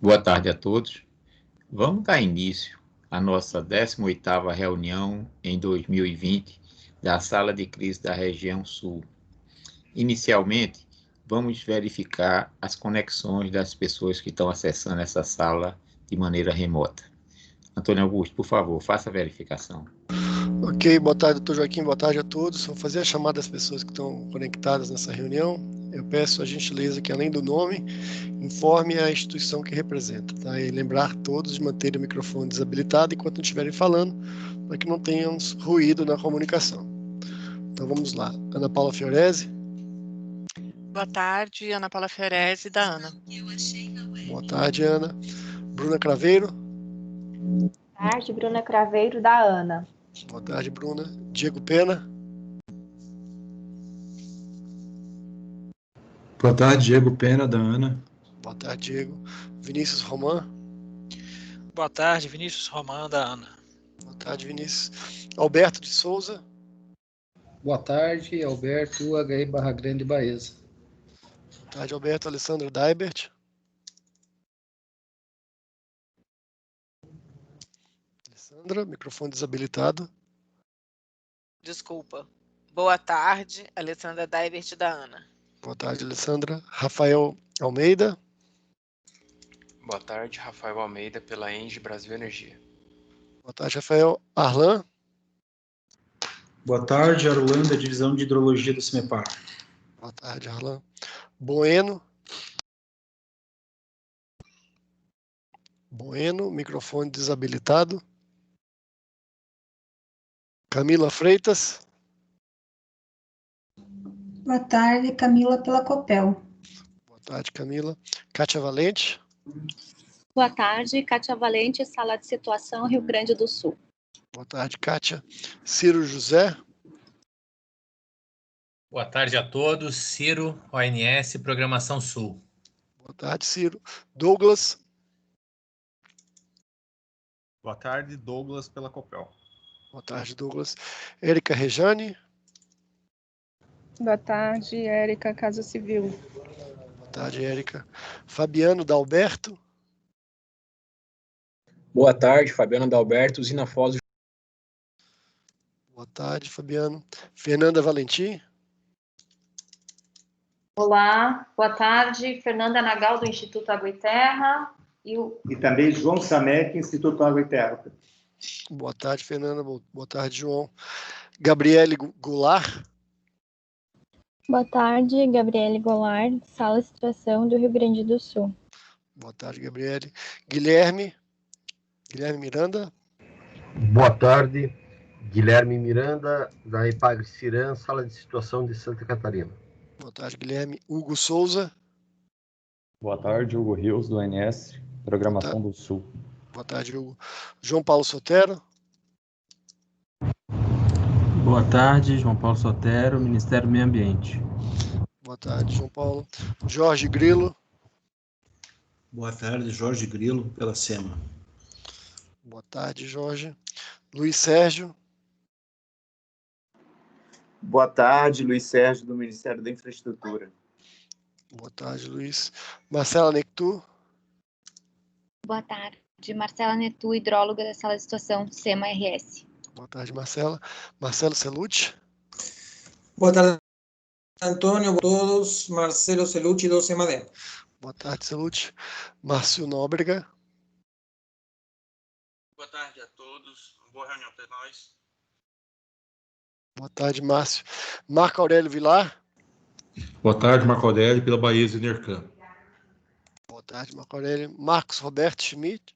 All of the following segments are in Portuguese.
Boa tarde a todos. Vamos dar início à nossa 18ª reunião em 2020 da Sala de Crise da Região Sul. Inicialmente, vamos verificar as conexões das pessoas que estão acessando essa sala de maneira remota. Antônio Augusto, por favor, faça a verificação. Ok, boa tarde, doutor Joaquim, boa tarde a todos. Vou fazer a chamada das pessoas que estão conectadas nessa reunião. Eu peço a gentileza que, além do nome, informe a instituição que representa, tá? E lembrar todos de manter o microfone desabilitado enquanto não estiverem falando, para que não tenhamos ruído na comunicação. Então vamos lá. Ana Paula Fiorese. Boa tarde, Ana Paula Fiorese, da ANA. Boa tarde, Ana. Bruna Craveiro. Boa tarde, Bruna Craveiro, da ANA. Boa tarde, Bruna. Diego Pena. Boa tarde, Diego Pena, da ANA. Boa tarde, Diego. Vinícius Roman. Boa tarde, Vinícius Roman, da ANA. Boa tarde, Vinícius. Alberto de Souza. Boa tarde, Alberto, HI Barra Grande, Baeza. Boa tarde, Alberto. Alessandro Daibert. Alessandra, microfone desabilitado. Desculpa. Boa tarde, Alessandra Daibert, da ANA. Boa tarde, Alessandra. Rafael Almeida. Boa tarde, Rafael Almeida, pela ENGIE Brasil Energia. Boa tarde, Rafael. Arlan. Boa tarde, Arlan, da Divisão de Hidrologia do CIMEPAR. Boa tarde, Arlan. Bueno. Bueno, microfone desabilitado. Camila Freitas. Boa tarde, Camila, pela Copel. Boa tarde, Camila. Kátia Valente. Boa tarde, Kátia Valente, Sala de Situação, Rio Grande do Sul. Boa tarde, Kátia. Ciro José. Boa tarde a todos. Ciro, ONS, Programação Sul. Boa tarde, Ciro. Douglas. Boa tarde, Douglas, pela Copel. Boa tarde, Douglas. Érica Rejane. Boa tarde, Érica, Casa Civil. Boa tarde, Érica. Fabiano Dalberto. Boa tarde, Fabiano Dalberto, Usina Foz. Boa tarde, Fabiano. Fernanda Valentim. Olá, boa tarde, Fernanda Nagal, do Instituto Água e Terra. E também João Samek, Instituto Água e Terra. Boa tarde, Fernanda. Boa tarde, João. Gabriele Goulart. Boa tarde, Gabriele Goulart, Sala de Situação do Rio Grande do Sul. Boa tarde, Gabriele. Guilherme Miranda. Boa tarde, Guilherme Miranda, da Epagre-Ciran, Sala de Situação de Santa Catarina. Boa tarde, Guilherme. Hugo Souza. Boa tarde, Hugo Rios, do ONS, Programação do Sul. Boa tarde, Hugo. João Paulo Sotero. Boa tarde, João Paulo Sotero, Ministério do Meio Ambiente. Boa tarde, João Paulo. Jorge Grilo. Boa tarde, Jorge Grilo, pela SEMA. Boa tarde, Jorge. Luiz Sérgio. Boa tarde, Luiz Sérgio, do Ministério da Infraestrutura. Boa tarde, Luiz. Marcela Nectu. Boa tarde, Marcela Netu, hidróloga da Sala de Situação SEMA-RS. Boa tarde, Marcela. Marcelo Celucci. Boa tarde, Antônio, a todos. Marcelo Celucci, do SEMADEM. Boa tarde, Celucci. Márcio Nóbrega. Boa tarde a todos. Boa reunião para nós. Boa tarde, Márcio. Marco Aurélio Vilar. Boa tarde, Marco Aurélio, pela Baeza Enercam. Boa tarde, Marco Aurélio. Marcos Roberto Schmidt.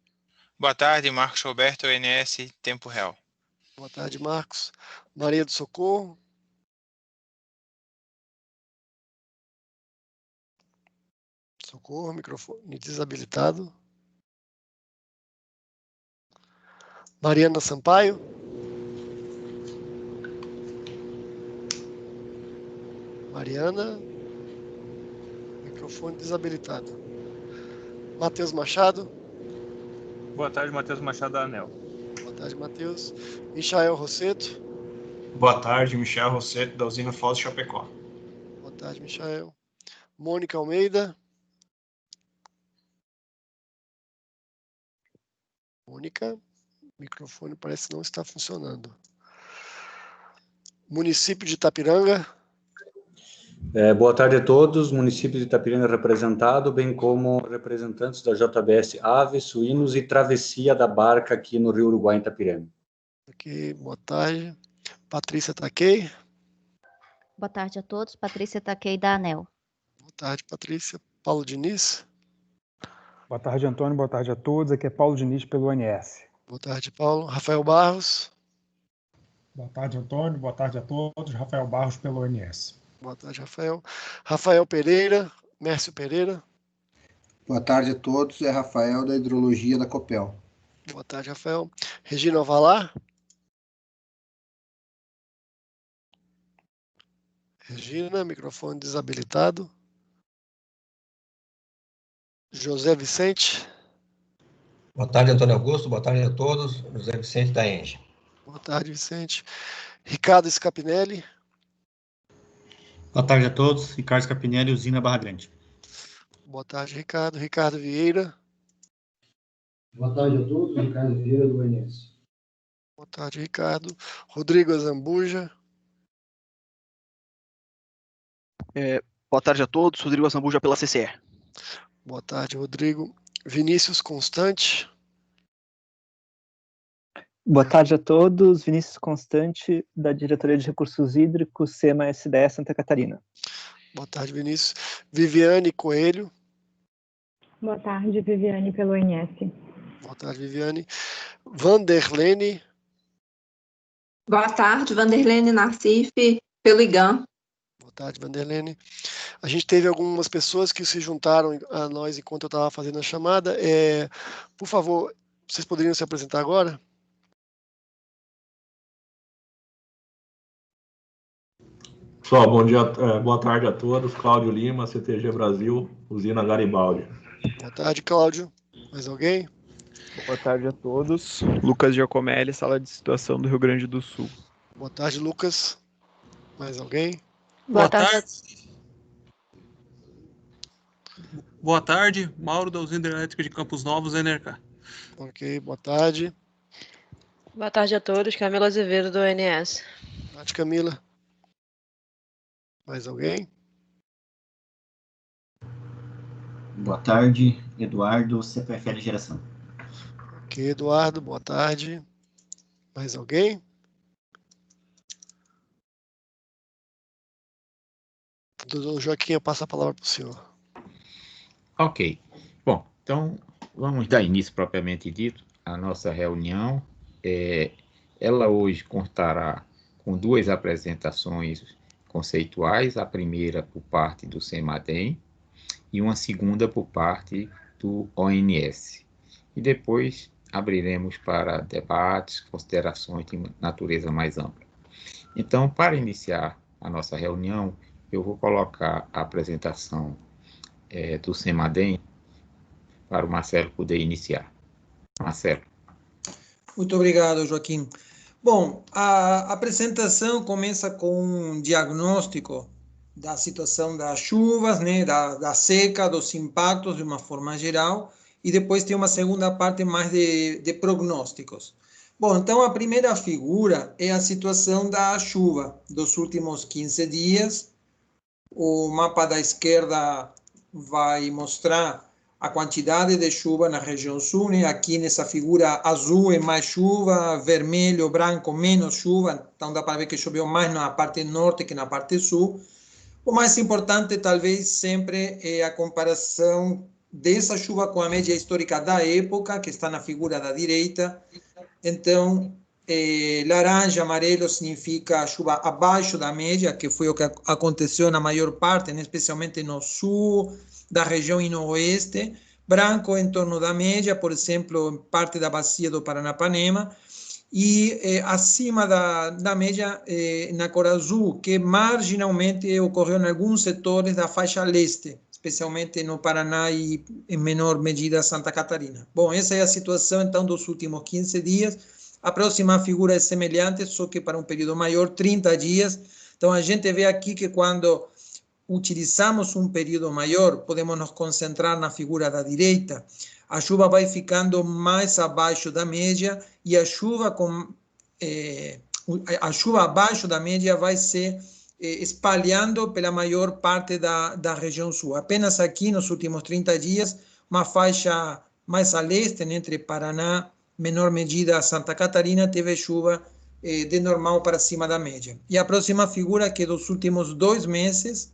Boa tarde, Marcos Roberto, ONS, Tempo Real. Boa tarde, Marcos. Maria do Socorro. Socorro, microfone desabilitado. Mariana Sampaio. Mariana. Microfone desabilitado. Matheus Machado. Boa tarde, Matheus Machado, da ANEL. Boa tarde, Matheus. Michael Rosseto. Boa tarde, Michel Rosseto, da Usina Foz de Chapecó. Boa tarde, Michael. Mônica Almeida. Mônica, o microfone parece não estar funcionando. Município de Itapiranga. Boa tarde a todos. Município de Itapiranga representado, bem como representantes da JBS Aves, Suínos e Travessia da Barca aqui no Rio Uruguai, em Itapiranga. Ok, boa tarde. Patrícia Taquei. Boa tarde a todos. Patrícia Taquei, da ANEL. Boa tarde, Patrícia. Paulo Diniz. Boa tarde, Antônio. Boa tarde a todos. Aqui é Paulo Diniz, pelo ONS. Boa tarde, Paulo. Rafael Barros. Boa tarde, Antônio. Boa tarde a todos. Rafael Barros, pelo ONS. Boa tarde, Rafael. Rafael Pereira. Mércio Pereira. Boa tarde a todos. É Rafael, da Hidrologia da Copel. Boa tarde, Rafael. Regina Alvalar. Regina, microfone desabilitado. José Vicente. Boa tarde, Antônio Augusto. Boa tarde a todos. José Vicente, da ENGE. Boa tarde, Vicente. Ricardo Scapinelli. Boa tarde a todos. Ricardo Scapinelli, Usina Barra Grande. Boa tarde, Ricardo. Ricardo Vieira. Boa tarde a todos. Ricardo Vieira, do ONS. Boa tarde, Ricardo. Rodrigo Azambuja. Boa tarde a todos. Rodrigo Azambuja, pela CCE. Boa tarde, Rodrigo. Vinícius Constante. Boa tarde a todos. Vinícius Constante, da Diretoria de Recursos Hídricos, SEMA-SDE Santa Catarina. Boa tarde, Vinícius. Viviane Coelho. Boa tarde, Viviane, pelo ONS. Boa tarde, Viviane. Vanderlene. Boa tarde, Vanderlene Nassif, pelo IGAM. Boa tarde, Vanderlene. A gente teve algumas pessoas que se juntaram a nós enquanto eu estava fazendo a chamada. Por favor, vocês poderiam se apresentar agora? Pessoal, bom dia, boa tarde a todos. Cláudio Lima, CTG Brasil, Usina Garibaldi. Boa tarde, Cláudio. Mais alguém? Boa tarde a todos. Lucas Giacomelli, Sala de Situação do Rio Grande do Sul. Boa tarde, Lucas. Mais alguém? Boa tarde. Boa tarde, Mauro da Usina Hidrelétrica de Campos Novos, Enerca. Ok, boa tarde. Boa tarde a todos, Camila Azevedo, do ONS. Boa tarde, Camila. Mais alguém? Boa tarde, Eduardo, CPFL Geração. Ok, Eduardo, boa tarde. Mais alguém? Doutor Joaquim, eu passo a palavra para o senhor. Ok. Bom, então vamos dar início propriamente dito à nossa reunião. Ela hoje contará com 2 apresentações conceituais, a primeira por parte do CEMADEM e uma segunda por parte do ONS. E depois abriremos para debates, considerações de natureza mais ampla. Então, para iniciar a nossa reunião, eu vou colocar a apresentação do CEMADEM para o Marcelo poder iniciar. Marcelo. Muito obrigado, Joaquim. Bom, a apresentação começa com um diagnóstico da situação das chuvas, né, da seca, dos impactos de uma forma geral, e depois tem uma segunda parte mais de prognósticos. Bom, então a primeira figura é a situação da chuva dos últimos 15 dias. O mapa da esquerda vai mostrar a quantidade de chuva na região sul, né? Aqui nessa figura azul é mais chuva, vermelho, branco menos chuva, então dá para ver que choveu mais na parte norte que na parte sul. O mais importante talvez sempre é a comparação dessa chuva com a média histórica da época, que está na figura da direita. Então, laranja, amarelo significa chuva abaixo da média, que foi o que aconteceu na maior parte, né, especialmente no sul da região e no oeste. Branco em torno da média, por exemplo, parte da bacia do Paranapanema. E acima da média, na cor azul, que marginalmente ocorreu em alguns setores da faixa leste, especialmente no Paraná e, em menor medida, Santa Catarina. Bom, essa é a situação, então, dos últimos 15 dias. A próxima figura é semelhante, só que para um período maior, 30 dias. Então, a gente vê aqui que quando utilizamos um período maior, podemos nos concentrar na figura da direita. a chuva vai ficando mais abaixo da média e a chuva abaixo da média vai se espalhando pela maior parte da região sul. Apenas aqui, nos últimos 30 dias, uma faixa mais a leste, né, entre Paraná, menor medida Santa Catarina, teve chuva de normal para cima da média. E a próxima figura, que é dos últimos 2 meses,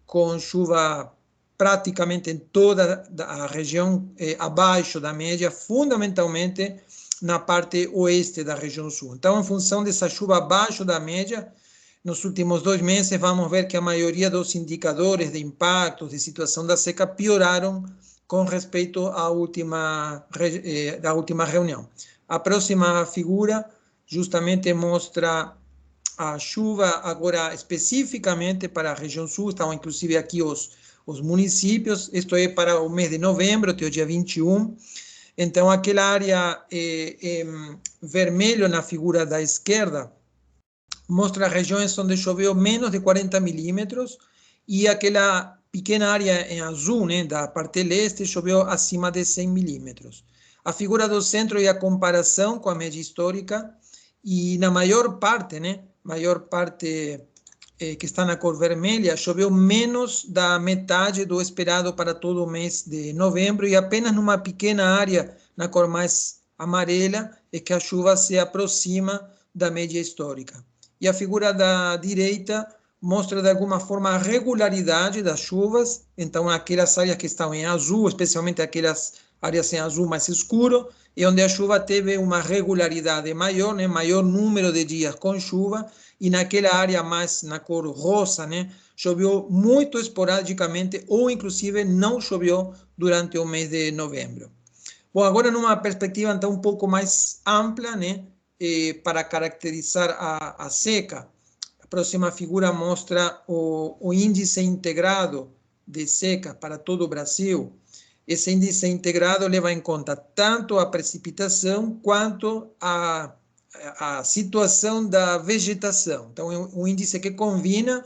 com chuva praticamente em toda a região abaixo da média, fundamentalmente na parte oeste da região sul. Então, em função dessa chuva abaixo da média, nos últimos 2 meses, vamos ver que a maioria dos indicadores de impacto, de situação da seca, pioraram com respeito à última reunião. A próxima figura justamente mostra a chuva agora especificamente para a região sul, estão inclusive aqui os municípios, isto é para o mês de novembro, até o dia 21. Então, aquela área vermelho na figura da esquerda mostra regiões onde choveu menos de 40 milímetros e aquela pequena área em azul, né, da parte leste, choveu acima de 100 milímetros. A figura do centro é a comparação com a média histórica e na maior parte, né, que está na cor vermelha, choveu menos da metade do esperado para todo o mês de novembro e apenas numa pequena área, na cor mais amarela, é que a chuva se aproxima da média histórica. E a figura da direita mostra de alguma forma a regularidade das chuvas, então aquelas áreas que estão em azul, especialmente aquelas áreas em azul mais escuro, e onde a chuva teve uma regularidade maior, né, maior número de dias com chuva, e naquela área mais na cor rosa, né, choveu muito esporadicamente ou inclusive não choveu durante o mês de novembro. Bom, agora numa perspectiva então um pouco mais ampla, né, para caracterizar a seca, a próxima figura mostra o índice integrado de seca para todo o Brasil. Esse índice integrado leva em conta tanto a precipitação quanto a situação da vegetação. Então, é um índice que combina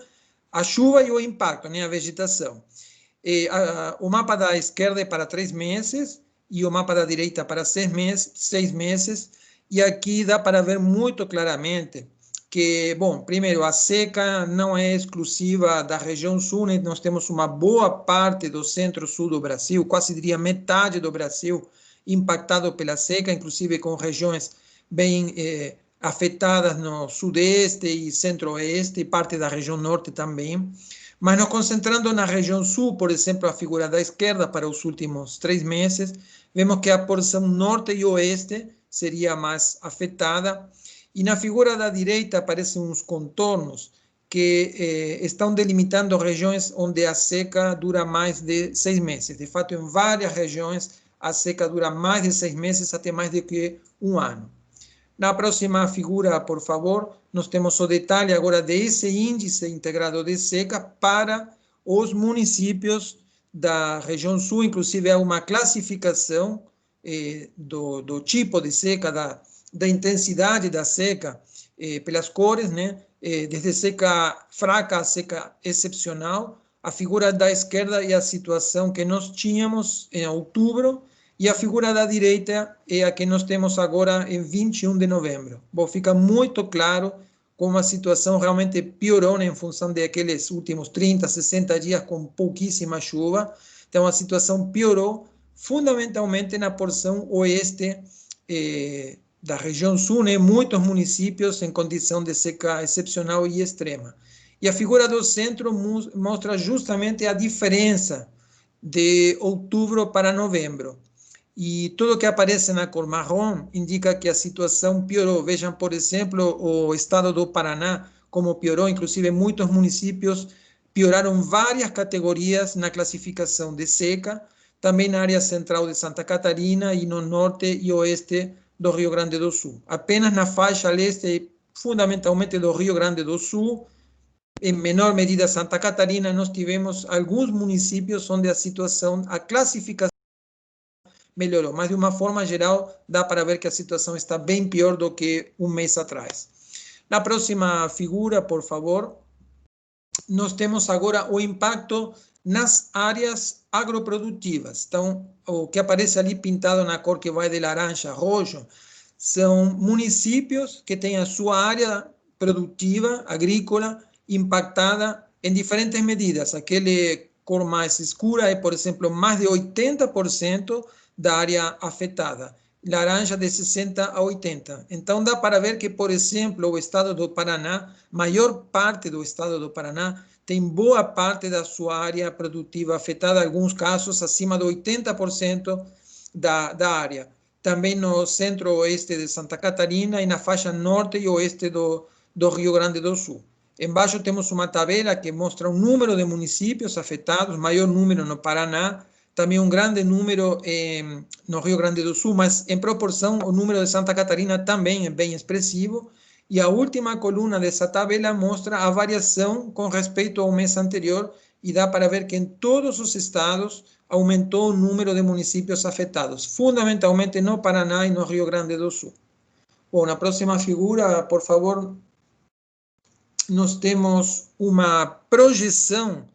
a chuva e o impacto, né, a vegetação. O mapa da esquerda é para 3 meses e o mapa da direita para 6 meses. E aqui dá para ver muito claramente que, bom, primeiro, a seca não é exclusiva da região sul, né? Nós temos uma boa parte do centro-sul do Brasil, quase diria metade do Brasil, impactado pela seca, inclusive com regiões bem afetadas no sudeste e centro-oeste, e parte da região norte também. Mas nos concentrando na região sul, por exemplo, a figura da esquerda para os últimos 3 meses, vemos que a porção norte e oeste seria mais afetada. E na figura da direita aparecem uns contornos que estão delimitando regiões onde a seca dura mais de 6 meses. De fato, em várias regiões, a seca dura mais de 6 meses, até mais do que 1 ano. Na próxima figura, por favor, nós temos o detalhe agora desse índice integrado de seca para os municípios da região sul, inclusive há uma classificação do tipo de seca, da intensidade da seca, pelas cores, né? Desde seca fraca a seca excepcional. A figura da esquerda é a situação que nós tínhamos em outubro, e a figura da direita é a que nós temos agora em 21 de novembro. Bom, fica muito claro como a situação realmente piorou, né, em função daqueles últimos 30, 60 dias com pouquíssima chuva. Então, a situação piorou fundamentalmente na porção oeste da região sul, né, muitos municípios em condição de seca excepcional e extrema. E a figura do centro mostra justamente a diferença de outubro para novembro. E tudo que aparece na cor marrom indica que a situação piorou. Vejam, por exemplo, o estado do Paraná, como piorou, inclusive muitos municípios pioraram várias categorias na classificação de seca, também na área central de Santa Catarina e no norte e oeste do Rio Grande do Sul. Apenas na faixa leste, fundamentalmente do Rio Grande do Sul, em menor medida Santa Catarina, nós tivemos alguns municípios onde a classificação melhorou, mas de uma forma geral dá para ver que a situação está bem pior do que 1 mês atrás. Na próxima figura, por favor, nós temos agora o impacto nas áreas agroprodutivas. Então, o que aparece ali pintado na cor que vai de laranja a roxo, são municípios que têm a sua área produtiva, agrícola, impactada em diferentes medidas. Aquele cor mais escura é, por exemplo, mais de 80% da área afetada. Laranja de 60 a 80. Então, dá para ver que, por exemplo, o estado do Paraná, maior parte do estado do Paraná, tem boa parte da sua área produtiva afetada, em alguns casos acima de 80% da área. Também no centro-oeste de Santa Catarina e na faixa norte e oeste do Rio Grande do Sul. Embaixo temos uma tabela que mostra o número de municípios afetados, maior número no Paraná, também um grande número no Rio Grande do Sul, mas em proporção o número de Santa Catarina também é bem expressivo. E a última coluna dessa tabela mostra a variação com respeito ao mês anterior e dá para ver que em todos os estados aumentou o número de municípios afetados, fundamentalmente no Paraná e no Rio Grande do Sul. Bom, na próxima figura, por favor, nós temos uma projeção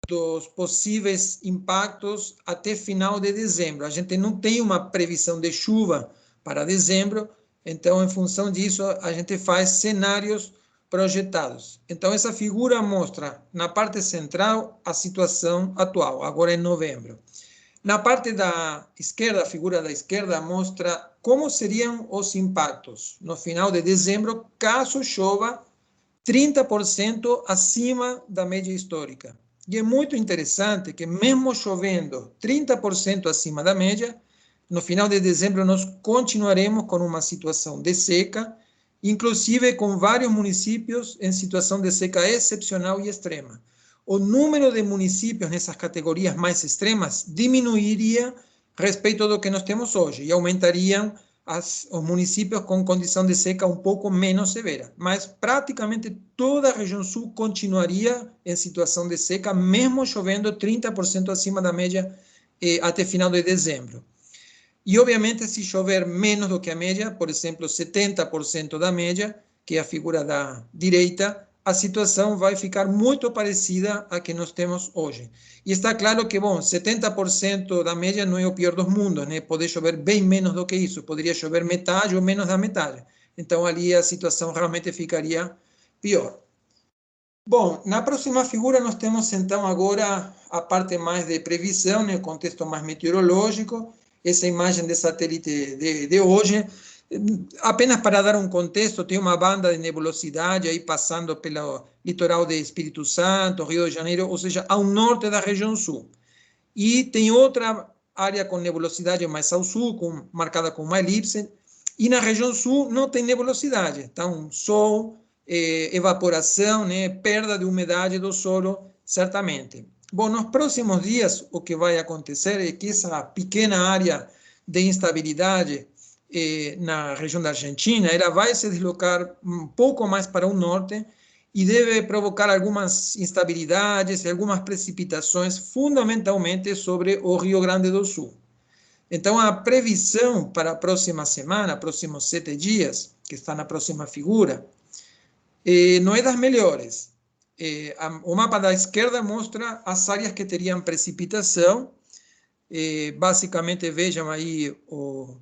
dos possíveis impactos até final de dezembro. A gente não tem uma previsão de chuva para dezembro, então, em função disso, a gente faz cenários projetados. Então, essa figura mostra, na parte central, a situação atual, agora em novembro. Na parte da esquerda, a figura da esquerda mostra como seriam os impactos no final de dezembro, caso chova 30% acima da média histórica. E é muito interessante que, mesmo chovendo 30% acima da média, no final de dezembro nós continuaremos com uma situação de seca, inclusive com vários municípios em situação de seca excepcional e extrema. O número de municípios nessas categorias mais extremas diminuiria respeito do que nós temos hoje e aumentariam os municípios com condição de seca um pouco menos severa. Mas praticamente toda a região sul continuaria em situação de seca, mesmo chovendo 30% acima da média até final de dezembro. E, obviamente, se chover menos do que a média, por exemplo, 70% da média, que é a figura da direita, a situação vai ficar muito parecida à que nós temos hoje. E está claro que, bom, 70% da média não é o pior dos mundos, né? Pode chover bem menos do que isso, poderia chover metade ou menos da metade. Então, ali a situação realmente ficaria pior. Bom, na próxima figura nós temos, então, agora a parte mais de previsão, né? O contexto mais meteorológico. Essa imagem de satélite de hoje, apenas para dar um contexto, tem uma banda de nebulosidade aí passando pelo litoral de Espírito Santo, Rio de Janeiro, ou seja, ao norte da região sul. E tem outra área com nebulosidade mais ao sul, marcada com uma elipse, e na região sul não tem nebulosidade. Então, sol, evaporação, né, perda de umidade do solo, certamente. Bom, nos próximos dias, o que vai acontecer é que essa pequena área de instabilidade na região da Argentina, ela vai se deslocar um pouco mais para o norte e deve provocar algumas instabilidades e algumas precipitações, fundamentalmente sobre o Rio Grande do Sul. Então, a previsão para a próxima semana, próximos 7 dias, que está na próxima figura, não é das melhores. O mapa da esquerda mostra as áreas que teriam precipitação. Basicamente, vejam aí o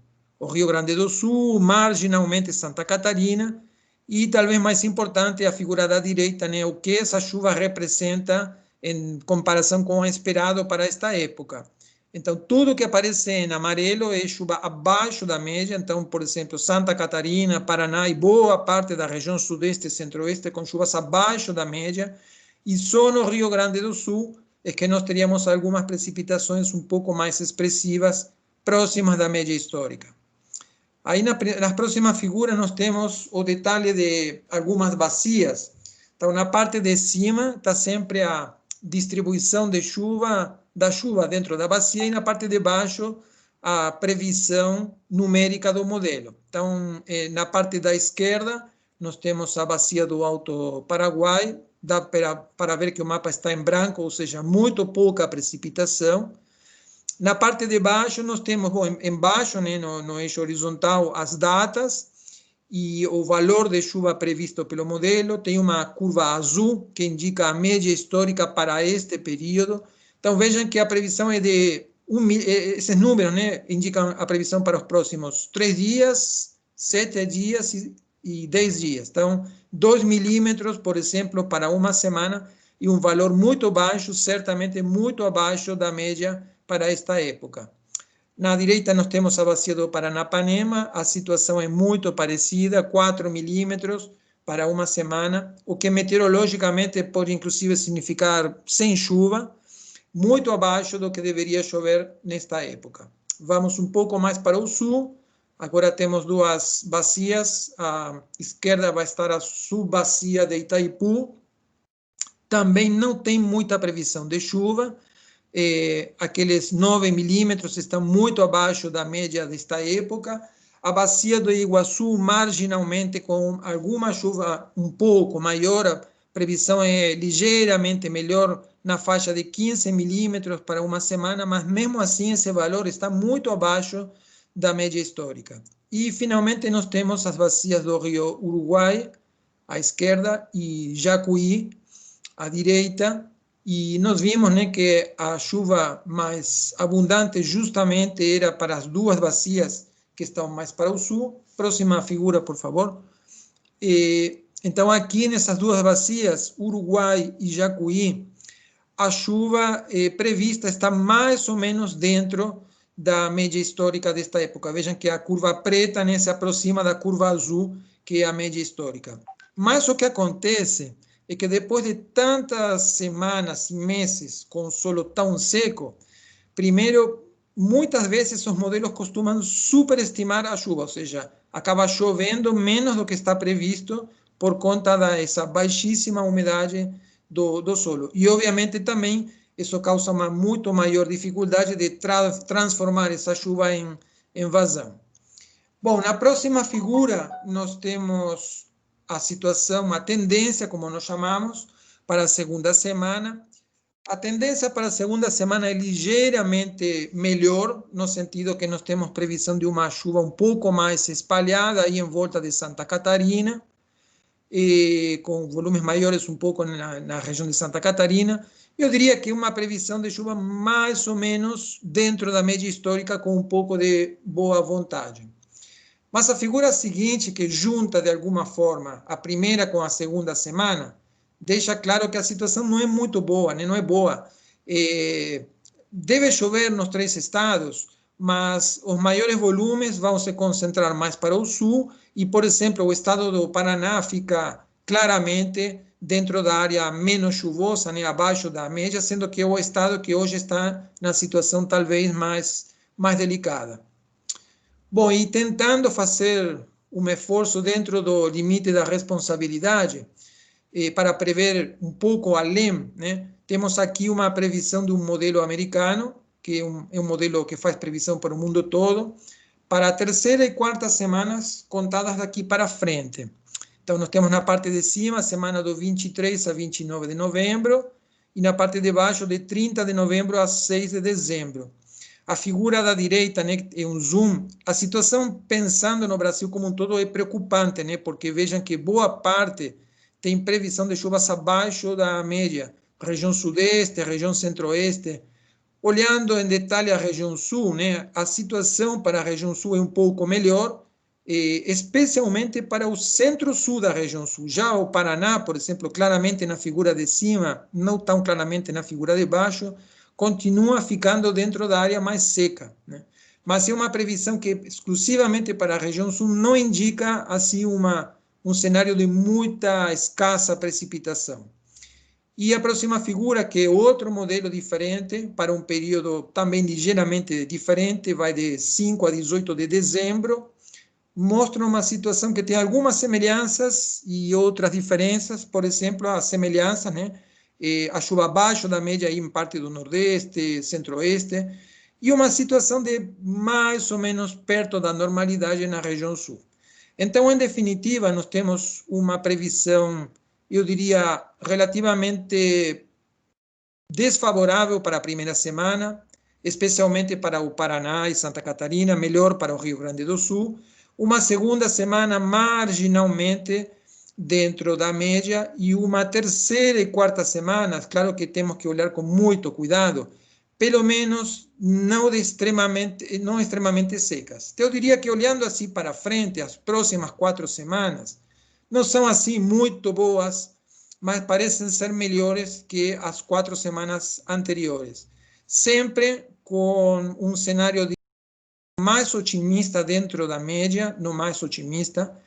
Rio Grande do Sul, marginalmente Santa Catarina, e talvez mais importante a figura da direita, né, o que essa chuva representa em comparação com o esperado para esta época. Então, tudo que aparece em amarelo é chuva abaixo da média. Então, por exemplo, Santa Catarina, Paraná e boa parte da região sudeste e centro-oeste com chuvas abaixo da média. E só no Rio Grande do Sul é que nós teríamos algumas precipitações um pouco mais expressivas, próximas da média histórica. Aí, nas próximas figuras, nós temos o detalhe de algumas bacias. Então, na parte de cima está sempre a distribuição de chuva, da chuva dentro da bacia, e na parte de baixo a previsão numérica do modelo. Então, na parte da esquerda, nós temos a bacia do Alto Paraguai, dá para ver que o mapa está em branco, ou seja, muito pouca precipitação. Na parte de baixo, nós temos, bom, embaixo, né, no eixo horizontal, as datas e o valor de chuva previsto pelo modelo. Tem uma curva azul que indica a média histórica para este período. Então, vejam que a previsão é de esses números, né, indicam a previsão para os próximos 3 dias, 7 dias e 10 dias. Então, 2 milímetros, por exemplo, para uma semana, e um valor muito baixo, certamente muito abaixo da média para esta época. Na direita, nós temos a bacia do Paranapanema, a situação é muito parecida, 4 milímetros para uma semana, o que meteorologicamente pode, inclusive, significar sem chuva, muito abaixo do que deveria chover nesta época. Vamos um pouco mais para o sul, agora temos 2 bacias, a esquerda vai estar a subbacia de Itaipu, também não tem muita previsão de chuva, aqueles 9 milímetros estão muito abaixo da média desta época. A bacia do Iguaçu, marginalmente, com alguma chuva um pouco maior, a previsão é ligeiramente melhor, na faixa de 15 milímetros para uma semana, mas mesmo assim esse valor está muito abaixo da média histórica. E, finalmente, nós temos as bacias do Rio Uruguai, à esquerda, e Jacuí, à direita, e nós vimos, né, que a chuva mais abundante justamente era para as 2 bacias que estão mais para o sul. Próxima figura, por favor. Então, aqui nessas 2 bacias, Uruguai e Jacuí, a chuva prevista está mais ou menos dentro da média histórica desta época. Vejam que a curva preta, né, se aproxima da curva azul, que é a média histórica. Mas o que acontece é que depois de tantas semanas e meses com solo tão seco, primeiro, muitas vezes os modelos costumam superestimar a chuva, ou seja, acaba chovendo menos do que está previsto por conta dessa baixíssima umidade do solo. E, obviamente, também isso causa uma muito maior dificuldade de transformar essa chuva em vazão. Bom, na próxima figura, nós temos a situação, a tendência, como nós chamamos, para a segunda semana. A tendência para a segunda semana é ligeiramente melhor, no sentido que nós temos previsão de uma chuva um pouco mais espalhada aí em volta de Santa Catarina, e com volumes maiores um pouco na região de Santa Catarina. Eu diria que uma previsão de chuva mais ou menos dentro da média histórica, com um pouco de boa vontade. Mas a figura seguinte, que junta de alguma forma a primeira com a segunda semana, deixa claro que a situação não é muito boa, né? Não é boa. Deve chover nos 3 estados, mas os maiores volumes vão se concentrar mais para o sul e, por exemplo, o estado do Paraná fica claramente dentro da área menos chuvosa, né? Abaixo da média, sendo que é o estado que hoje está na situação talvez mais delicada. Bom, e tentando fazer um esforço dentro do limite da responsabilidade, para prever um pouco além, né, temos aqui uma previsão de um modelo americano, que é um modelo que faz previsão para o mundo todo, para a terceira e quarta semanas contadas daqui para frente. Então, nós temos na parte de cima a semana do 23 a 29 de novembro, e na parte de baixo de 30 de novembro a 6 de dezembro. A figura da direita, né, é um zoom. A situação, pensando no Brasil como um todo, é preocupante, né, porque vejam que boa parte tem previsão de chuvas abaixo da média. Região sudeste, região centro-oeste. Olhando em detalhe a região sul, né, a situação para a região sul é um pouco melhor, especialmente para o centro-sul da região sul. Já o Paraná, por exemplo, claramente na figura de cima, não tão claramente na figura de baixo, continua ficando dentro da área mais seca, né? Mas é uma previsão que exclusivamente para a região sul não indica assim um cenário de muita escassa precipitação. E a próxima figura, que é outro modelo diferente, para um período também ligeiramente diferente, vai de 5 a 18 de dezembro, mostra uma situação que tem algumas semelhanças e outras diferenças. Por exemplo, as semelhanças, né? A chuva abaixo da média aí em parte do Nordeste, Centro-Oeste, e uma situação de mais ou menos perto da normalidade na região Sul. Então, em definitiva, nós temos uma previsão, eu diria, relativamente desfavorável para a primeira semana, especialmente para o Paraná e Santa Catarina, melhor para o Rio Grande do Sul. Uma segunda semana marginalmente dentro da média, e uma terceira e quarta semana, claro que temos que olhar com muito cuidado, pelo menos não extremamente secas. Eu diria que, olhando assim para frente, as próximas 4 semanas não são assim muito boas, mas parecem ser melhores que as 4 semanas anteriores. Sempre com um cenário mais otimista dentro da média, não mais otimista,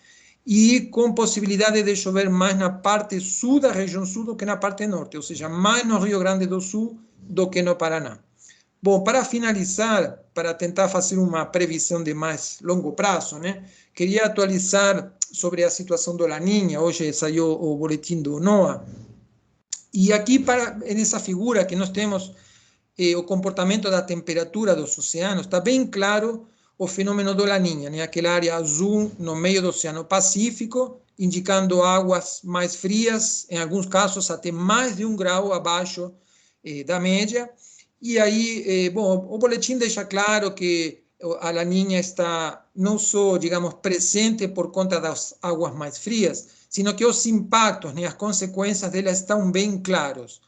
e com possibilidade de chover mais na parte sul da região sul do que na parte norte, ou seja, mais no Rio Grande do Sul do que no Paraná. Bom, para finalizar, para tentar fazer uma previsão de mais longo prazo, né, queria atualizar sobre a situação do Laninha. Hoje saiu o boletim do NOAA, e aqui, nessa figura que nós temos, o comportamento da temperatura dos oceanos, está bem claro o fenômeno do Laninha, né? Aquela área azul no meio do Oceano Pacífico, indicando águas mais frias, em alguns casos até mais de 1 grau abaixo da média. E aí, bom, o boletim deixa claro que a Laninha está não só, digamos, presente por conta das águas mais frias, sino que os impactos, né, as consequências dela estão bem claros.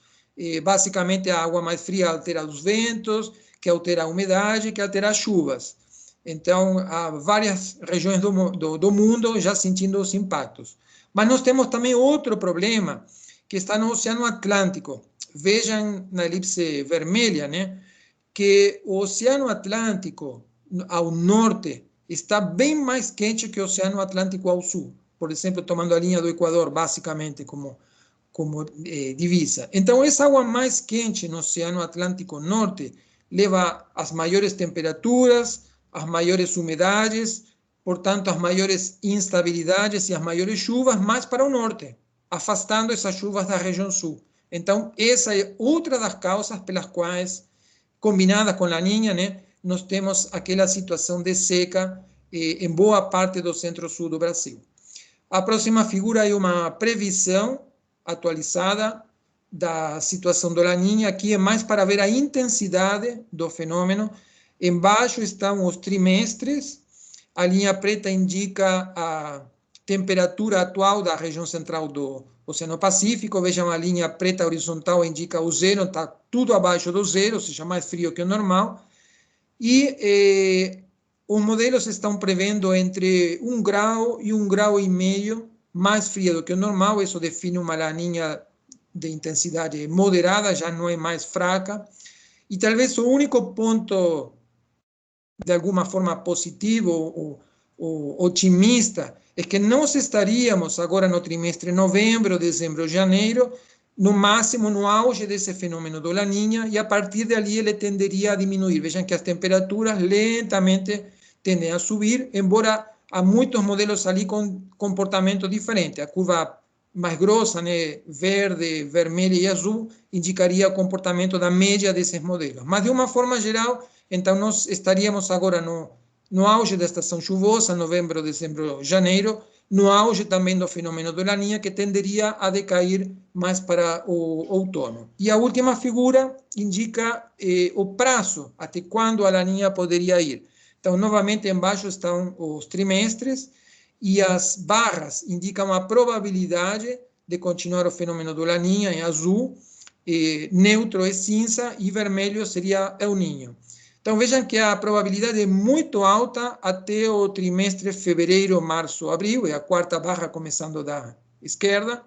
Basicamente, a água mais fria altera os ventos, que altera a umidade, que altera as chuvas. Então, há várias regiões do mundo já sentindo os impactos. Mas nós temos também outro problema, que está no Oceano Atlântico. Vejam na elipse vermelha, né, que o Oceano Atlântico, ao norte, está bem mais quente que o Oceano Atlântico ao sul. Por exemplo, tomando a linha do Equador, basicamente, como divisa. Então, essa água mais quente no Oceano Atlântico Norte leva às maiores temperaturas, as maiores umidades, portanto, as maiores instabilidades e as maiores chuvas mais para o norte, afastando essas chuvas da região sul. Então, essa é outra das causas pelas quais, combinada com a Laninha, né, nós temos aquela situação de seca em boa parte do centro-sul do Brasil. A próxima figura é uma previsão atualizada da situação do Laninha. Aqui é mais para ver a intensidade do fenômeno. Embaixo estão os trimestres. A linha preta indica a temperatura atual da região central do Oceano Pacífico. Vejam, a linha preta horizontal indica o zero, está tudo abaixo do zero, ou seja, mais frio que o normal. E os modelos estão prevendo entre 1 grau e 1,5 graus mais fria do que o normal. Isso define uma Laninha de intensidade moderada, já não é mais fraca. E talvez o único ponto, de alguma forma, positivo ou otimista, é que nós estaríamos agora no trimestre novembro, dezembro, janeiro, no máximo no auge desse fenômeno do Laninha, e a partir dali ele tenderia a diminuir. Vejam que as temperaturas lentamente tendem a subir, embora há muitos modelos ali com comportamento diferente. A curva mais grossa, né, verde, vermelha e azul, indicaria o comportamento da média desses modelos. Mas, de uma forma geral, então, nós estaríamos agora no auge da estação chuvosa, novembro, dezembro, janeiro, no auge também do fenômeno do Laninha, que tenderia a decair mais para o outono. E a última figura indica o prazo, até quando a Laninha poderia ir. Então, novamente, embaixo estão os trimestres, e as barras indicam a probabilidade de continuar o fenômeno do Laninha em azul, neutro é cinza, e vermelho seria El Niño. Então, vejam que a probabilidade é muito alta até o trimestre fevereiro, março, abril, é a quarta barra começando da esquerda.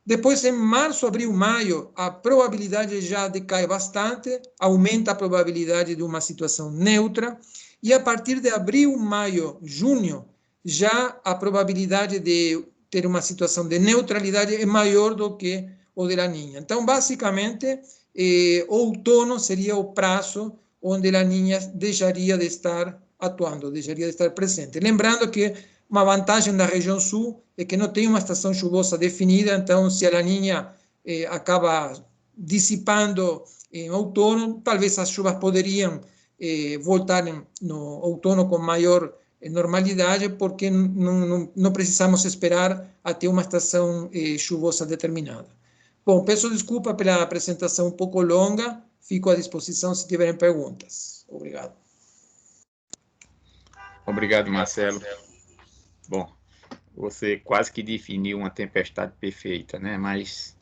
Depois, em março, abril, maio, a probabilidade já decai bastante, aumenta a probabilidade de uma situação neutra, e a partir de abril, maio, junho, já a probabilidade de ter uma situação de neutralidade é maior do que o de Laninha. Então, basicamente, outono seria o prazo onde a Laninha deixaria de estar atuando, deixaria de estar presente. Lembrando que uma vantagem da região sul é que não tem uma estação chuvosa definida, então, se a Laninha acaba dissipando em outono, talvez as chuvas poderiam voltar no outono com maior normalidade, porque não precisamos esperar até uma estação chuvosa determinada. Bom, peço desculpa pela apresentação um pouco longa, fico à disposição se tiverem perguntas. Obrigado. Obrigado, Marcelo. Bom, você quase que definiu uma tempestade perfeita, né? Mas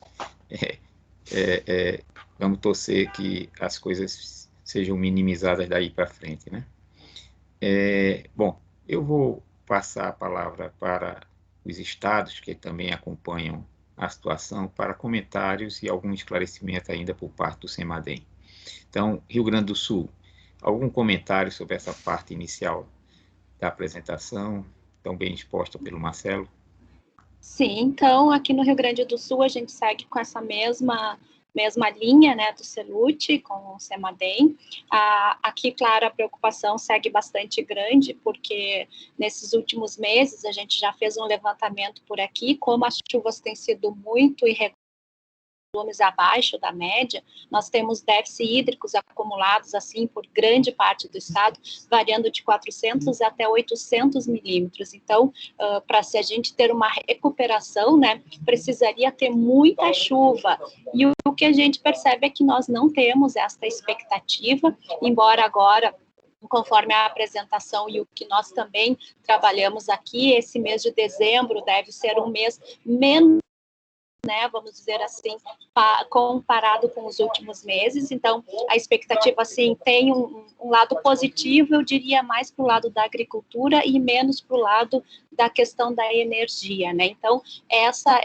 vamos torcer que as coisas sejam minimizadas daí para frente, né? Bom, eu vou passar a palavra para os estados que também acompanham a situação para comentários e algum esclarecimento ainda por parte do CEMADEM. Então, Rio Grande do Sul, algum comentário sobre essa parte inicial da apresentação, tão bem exposta pelo Marcelo? Sim, então aqui no Rio Grande do Sul a gente segue com essa mesma linha, né, do CELUT com o CEMADEM. Aqui, claro, a preocupação segue bastante grande, porque nesses últimos meses a gente já fez um levantamento por aqui, como as chuvas têm sido muito irregulares, volumes abaixo da média, nós temos déficits hídricos acumulados, assim, por grande parte do estado, variando de 400 até 800 milímetros. Então, para se a gente ter uma recuperação, né, precisaria ter muita chuva. E o que a gente percebe é que nós não temos esta expectativa, embora agora, conforme a apresentação e o que nós também trabalhamos aqui, esse mês de dezembro deve ser um mês menos, né, vamos dizer assim, comparado com os últimos meses. Então, a expectativa, assim, tem um lado positivo, eu diria mais para o lado da agricultura e menos para o lado da questão da energia, né? Então, essa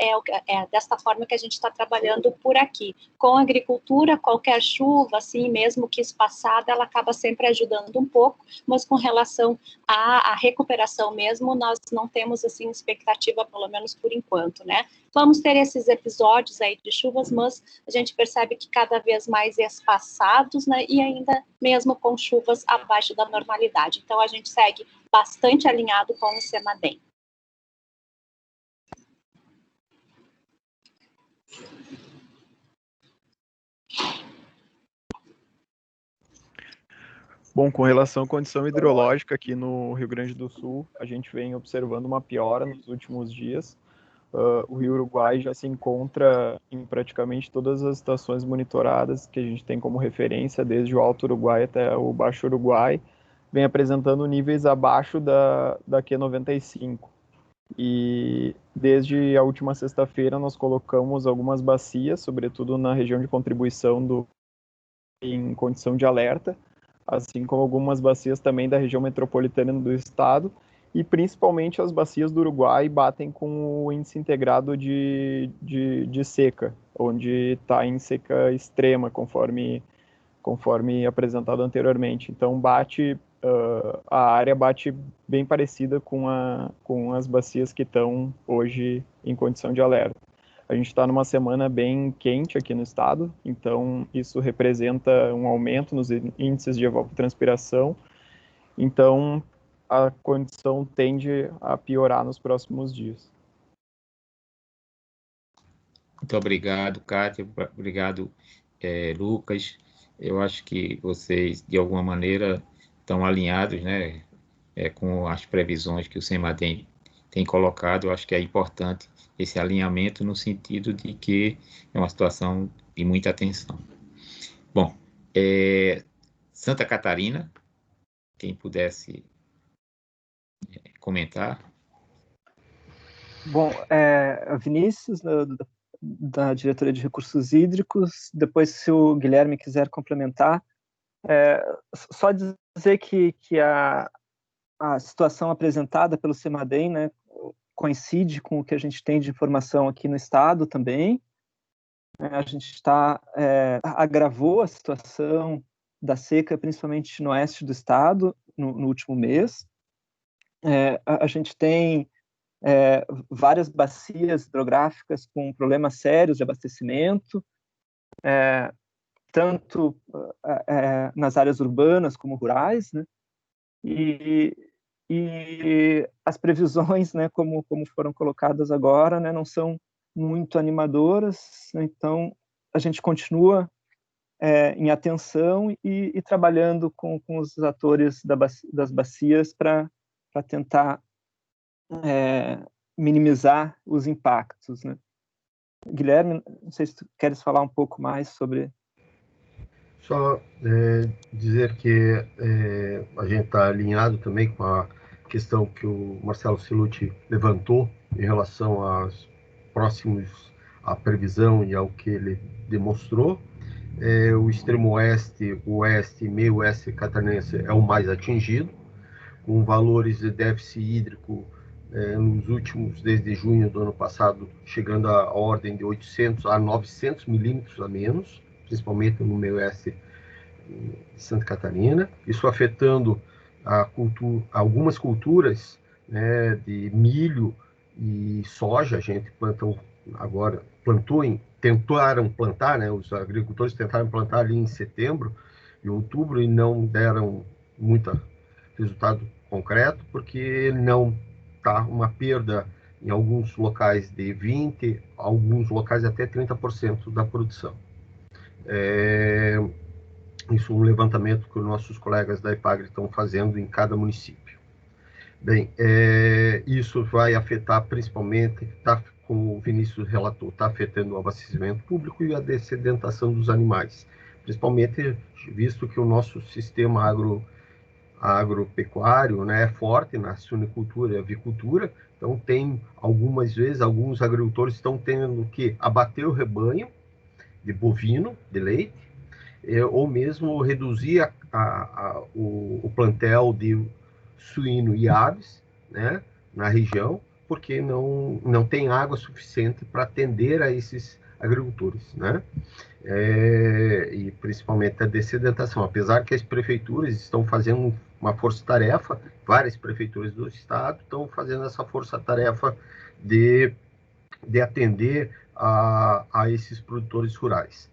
é desta forma que a gente está trabalhando por aqui. Com a agricultura, qualquer chuva, assim, mesmo que espaçada, ela acaba sempre ajudando um pouco, mas com relação à recuperação mesmo, nós não temos, assim, expectativa, pelo menos por enquanto, né? Vamos ter esses episódios aí de chuvas, mas a gente percebe que cada vez mais espaçados, né, e ainda mesmo com chuvas abaixo da normalidade. Então, a gente segue bastante alinhado com o CEMADEM. Bom, com relação à condição hidrológica aqui no Rio Grande do Sul, a gente vem observando uma piora nos últimos dias. O Rio Uruguai já se encontra em praticamente todas as estações monitoradas que a gente tem como referência, desde o Alto Uruguai até o Baixo Uruguai, vem apresentando níveis abaixo da Q95. E desde a última sexta-feira nós colocamos algumas bacias, sobretudo na região de contribuição em condição de alerta, assim como algumas bacias também da região metropolitana do estado, e principalmente as bacias do Uruguai batem com o índice integrado de seca, onde está em seca extrema, conforme apresentado anteriormente. Então, a área bate bem parecida com as bacias que estão hoje em condição de alerta. A gente está numa semana bem quente aqui no estado, então isso representa um aumento nos índices de evapotranspiração. Então, a condição tende a piorar nos próximos dias. Muito obrigado, Kátia. Obrigado, Lucas. Eu acho que vocês, de alguma maneira, estão alinhados, né, com as previsões que o CEMADEM tem colocado. Eu acho que é importante esse alinhamento no sentido de que é uma situação de muita atenção. Bom, Santa Catarina, quem pudesse comentar. Bom, Vinícius, da Diretoria de Recursos Hídricos, depois, se o Guilherme quiser complementar, só dizer que a situação apresentada pelo CEMADEM, né, coincide com o que a gente tem de informação aqui no estado também. A gente agravou a situação da seca, principalmente no oeste do estado, no último mês. A gente tem várias bacias hidrográficas com problemas sérios de abastecimento, tanto nas áreas urbanas como rurais, né? E as previsões, né, como foram colocadas agora, né, não são muito animadoras, né? Então a gente continua em atenção e trabalhando com os atores das bacias para tentar minimizar os impactos, né? Guilherme, não sei se tu queres falar um pouco mais sobre... Só dizer que a gente está alinhado também com questão que o Marcelo Cellucci levantou em relação aos próximos, à previsão e ao que ele demonstrou. O extremo oeste, oeste e meio oeste catarinense é o mais atingido, com valores de déficit hídrico nos últimos, desde junho do ano passado, chegando à ordem de 800 a 900 milímetros a menos, principalmente no meio oeste de Santa Catarina, isso afetando algumas culturas, né, de milho e soja. A gente tentaram plantar, né, os agricultores tentaram plantar ali em setembro e outubro e não deram muito resultado concreto, porque não está uma perda em alguns locais de 20%, alguns locais até 30% da produção. Isso é um levantamento que os nossos colegas da IPAGRE estão fazendo em cada município. Bem, isso vai afetar principalmente, como o Vinícius relatou, está afetando o abastecimento público e a dessedentação dos animais, principalmente visto que o nosso sistema agropecuário, né, é forte na suinicultura e avicultura. Então tem algumas vezes, alguns agricultores estão tendo que abater o rebanho de bovino, de leite, ou mesmo reduzir o plantel de suíno e aves, né, na região, porque não tem água suficiente para atender a esses agricultores, né? E principalmente a dessedentação, apesar que as prefeituras estão fazendo uma força-tarefa, várias prefeituras do estado estão fazendo essa força-tarefa de atender a esses produtores rurais.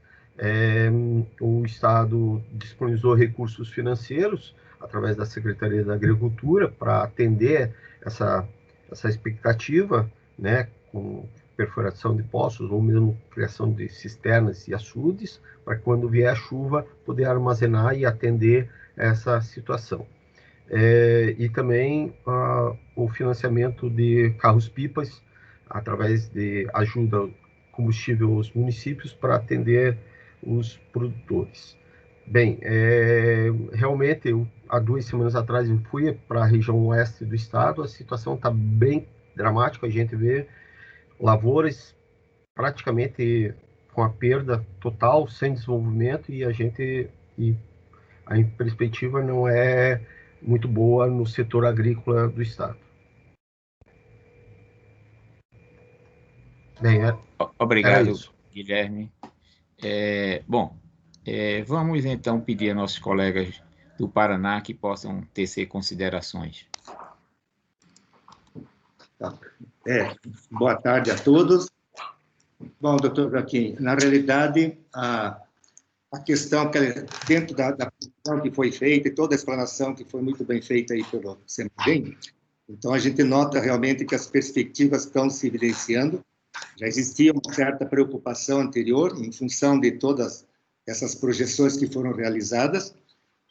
O estado disponibilizou recursos financeiros através da Secretaria da Agricultura para atender essa expectativa, né, com perfuração de poços ou mesmo criação de cisternas e açudes, para quando vier a chuva poder armazenar e atender essa situação. E também o financiamento de carros-pipas através de ajuda combustível aos municípios para atender os produtores. Bem, realmente, há 2 semanas atrás eu fui para a região oeste do estado, a situação está bem dramática, a gente vê lavouras praticamente com a perda total, sem desenvolvimento, e a perspectiva não é muito boa no setor agrícola do estado. Bem, obrigado, Guilherme. Vamos então pedir a nossos colegas do Paraná que possam tecer considerações. Boa tarde a todos. Bom, doutor Joaquim, na realidade, a questão que dentro da questão que foi feita, e toda a explanação que foi muito bem feita aí pelo SEMADEM, então a gente nota realmente que as perspectivas estão se evidenciando. Já existia uma certa preocupação anterior em função de todas essas projeções que foram realizadas,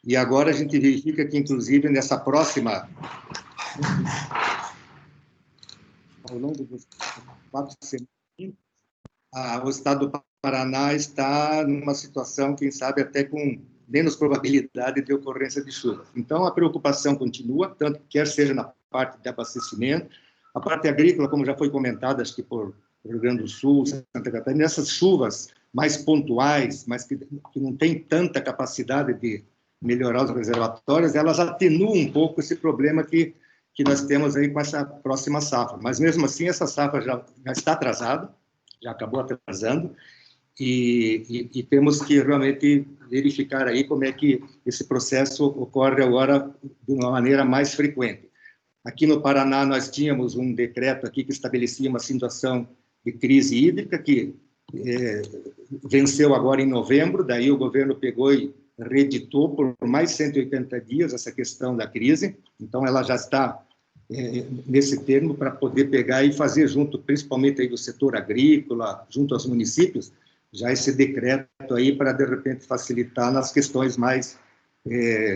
e agora a gente verifica que, inclusive, nessa próxima, ao longo dos 4 semanas, o estado do Paraná está numa situação, quem sabe, até com menos probabilidade de ocorrência de chuva. Então, a preocupação continua, tanto quer seja na parte de abastecimento, a parte agrícola, como já foi comentado, acho que por Rio Grande do Sul, Santa Catarina, essas chuvas mais pontuais, mas que não têm tanta capacidade de melhorar os reservatórios, elas atenuam um pouco esse problema que nós temos aí com essa próxima safra. Mas, mesmo assim, essa safra já está atrasada, já acabou atrasando, e temos que realmente verificar aí como é que esse processo ocorre agora de uma maneira mais frequente. Aqui no Paraná, nós tínhamos um decreto aqui que estabelecia uma situação de crise hídrica, que venceu agora em novembro, daí o governo pegou e reeditou por mais 180 dias essa questão da crise, então ela já está nesse termo para poder pegar e fazer junto, principalmente aí do setor agrícola, junto aos municípios, já esse decreto aí para, de repente, facilitar nas questões mais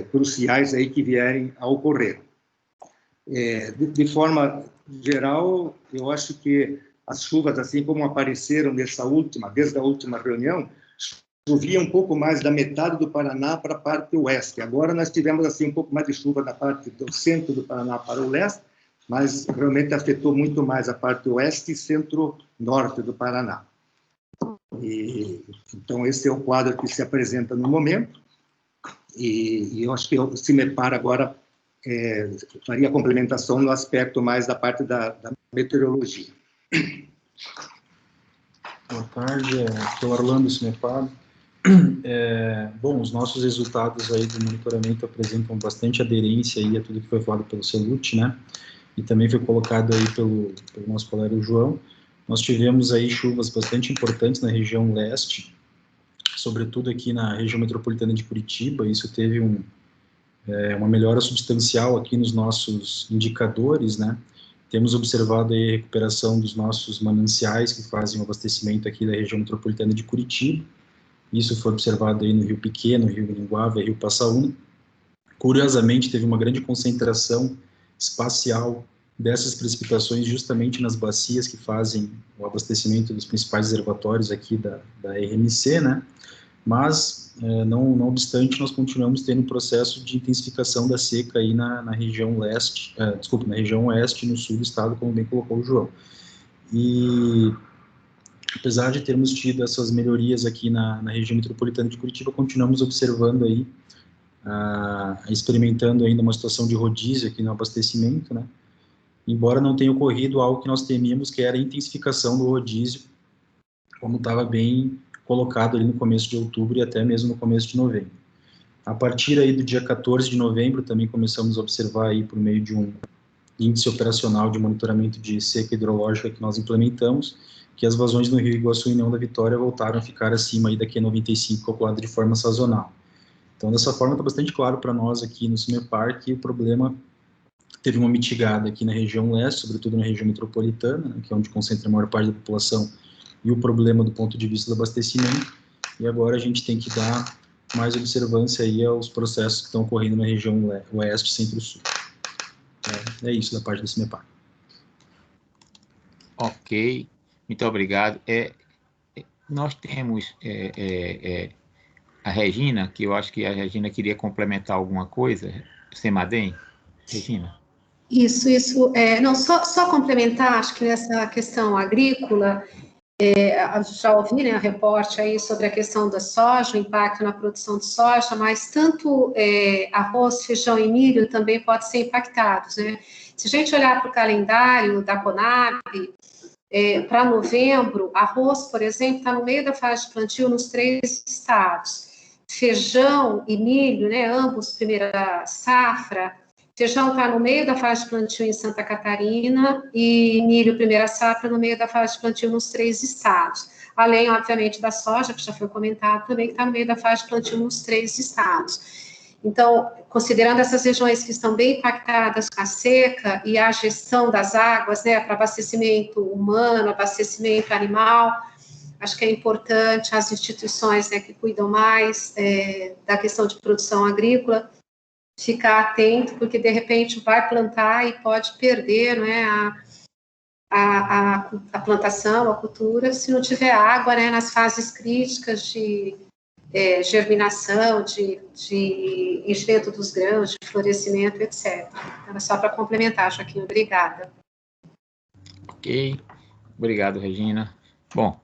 cruciais aí que vierem a ocorrer. De forma geral, eu acho que as chuvas, assim como apareceram desde a última reunião, chovia um pouco mais da metade do Paraná para a parte oeste. Agora nós tivemos assim um pouco mais de chuva da parte do centro do Paraná para o leste, mas realmente afetou muito mais a parte oeste e centro-norte do Paraná. Então, esse é o quadro que se apresenta no momento, e eu acho que o CIMEPAR agora faria a complementação no aspecto mais da parte da meteorologia. Boa tarde, aqui é o Orlando CIMEPAR. Bom, os nossos resultados aí do monitoramento apresentam bastante aderência aí a tudo que foi falado pelo Celute, né? E também foi colocado aí pelo nosso colega João. Nós tivemos aí chuvas bastante importantes na região leste, sobretudo aqui na região metropolitana de Curitiba. Isso teve uma melhora substancial aqui nos nossos indicadores, né? Temos observado aí a recuperação dos nossos mananciais que fazem o abastecimento aqui da região metropolitana de Curitiba. Isso foi observado aí no Rio Pequeno, Rio Linguava e Rio Passaúna. Curiosamente, teve uma grande concentração espacial dessas precipitações justamente nas bacias que fazem o abastecimento dos principais reservatórios aqui da RMC, né? Mas, não obstante, nós continuamos tendo um processo de intensificação da seca aí na região leste, na região oeste e no sul do estado, como bem colocou o João. E, apesar de termos tido essas melhorias aqui na região metropolitana de Curitiba, continuamos observando aí, experimentando ainda uma situação de rodízio aqui no abastecimento, né? Embora não tenha ocorrido algo que nós temíamos, que era a intensificação do rodízio, como estava bem colocado ali no começo de outubro e até mesmo no começo de novembro. A partir aí do dia 14 de novembro, também começamos a observar aí por meio de um índice operacional de monitoramento de seca hidrológica que nós implementamos, que as vazões no Rio Iguaçu e União da Vitória voltaram a ficar acima aí da Q95, calculado de forma sazonal. Então, dessa forma, está bastante claro para nós aqui no CIMEPAR que o problema teve uma mitigada aqui na região leste, sobretudo na região metropolitana, né, que é onde concentra a maior parte da população, e o problema do ponto de vista do abastecimento, e agora a gente tem que dar mais observância aí aos processos que estão ocorrendo na região oeste, centro-sul. É isso da parte do CIMEPAR. Ok, muito obrigado. Nós temos a Regina, que eu acho que a Regina queria complementar alguma coisa. Semadem, Regina? Isso. Não, só complementar, acho que nessa questão agrícola, já ouvi, né, a reporte aí sobre a questão da soja, o impacto na produção de soja, mas tanto arroz, feijão e milho também podem ser impactados, né? Se a gente olhar para o calendário da Conab, para novembro, arroz, por exemplo, está no meio da fase de plantio nos 3 estados. Feijão e milho, né, ambos primeira safra. Feijão está no meio da fase de plantio em Santa Catarina e milho, primeira safra, no meio da fase de plantio nos 3 estados. Além, obviamente, da soja, que já foi comentado também, que está no meio da fase de plantio nos 3 estados. Então, considerando essas regiões que estão bem impactadas com a seca e a gestão das águas, né, para abastecimento humano, abastecimento animal, acho que é importante as instituições, né, que cuidam mais da questão de produção agrícola, ficar atento, porque de repente vai plantar e pode perder, né, a plantação, a cultura, se não tiver água, né, nas fases críticas de germinação, de enchimento dos grãos, de florescimento, etc. Era só para complementar, Joaquim, obrigada. Ok, obrigado, Regina. Bom,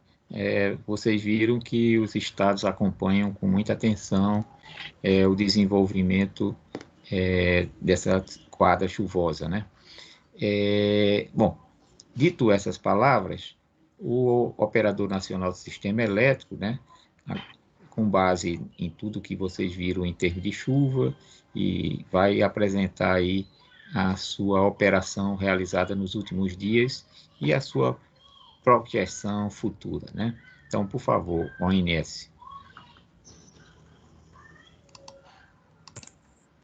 vocês viram que os estados acompanham com muita atenção o desenvolvimento dessa quadra chuvosa, né? Bom, dito essas palavras, o Operador Nacional do Sistema Elétrico, né, com base em tudo que vocês viram em termos de chuva, e vai apresentar aí a sua operação realizada nos últimos dias e a sua projeção futura, né? Então, por favor, ONS.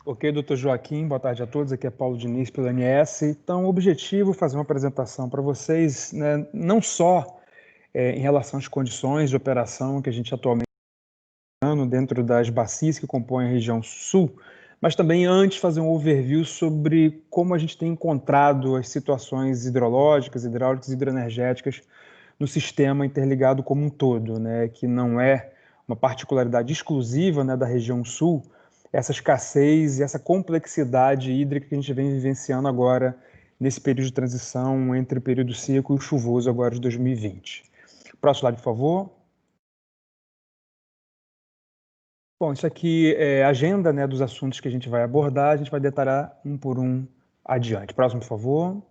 Ok, doutor Joaquim, boa tarde a todos, aqui é Paulo Diniz pelo ONS. Então, o objetivo é fazer uma apresentação para vocês, né, não só em relação às condições de operação que a gente atualmente está dentro das bacias que compõem a região sul, mas também antes fazer um overview sobre como a gente tem encontrado as situações hidrológicas, hidráulicas e hidroenergéticas no sistema interligado como um todo, né, que não é uma particularidade exclusiva, né, da região sul, essa escassez e essa complexidade hídrica que a gente vem vivenciando agora nesse período de transição entre o período seco e o chuvoso agora de 2020. Próximo slide, por favor. Bom, isso aqui é a agenda, né, dos assuntos que a gente vai abordar, a gente vai detalhar um por um adiante. Próximo, por favor.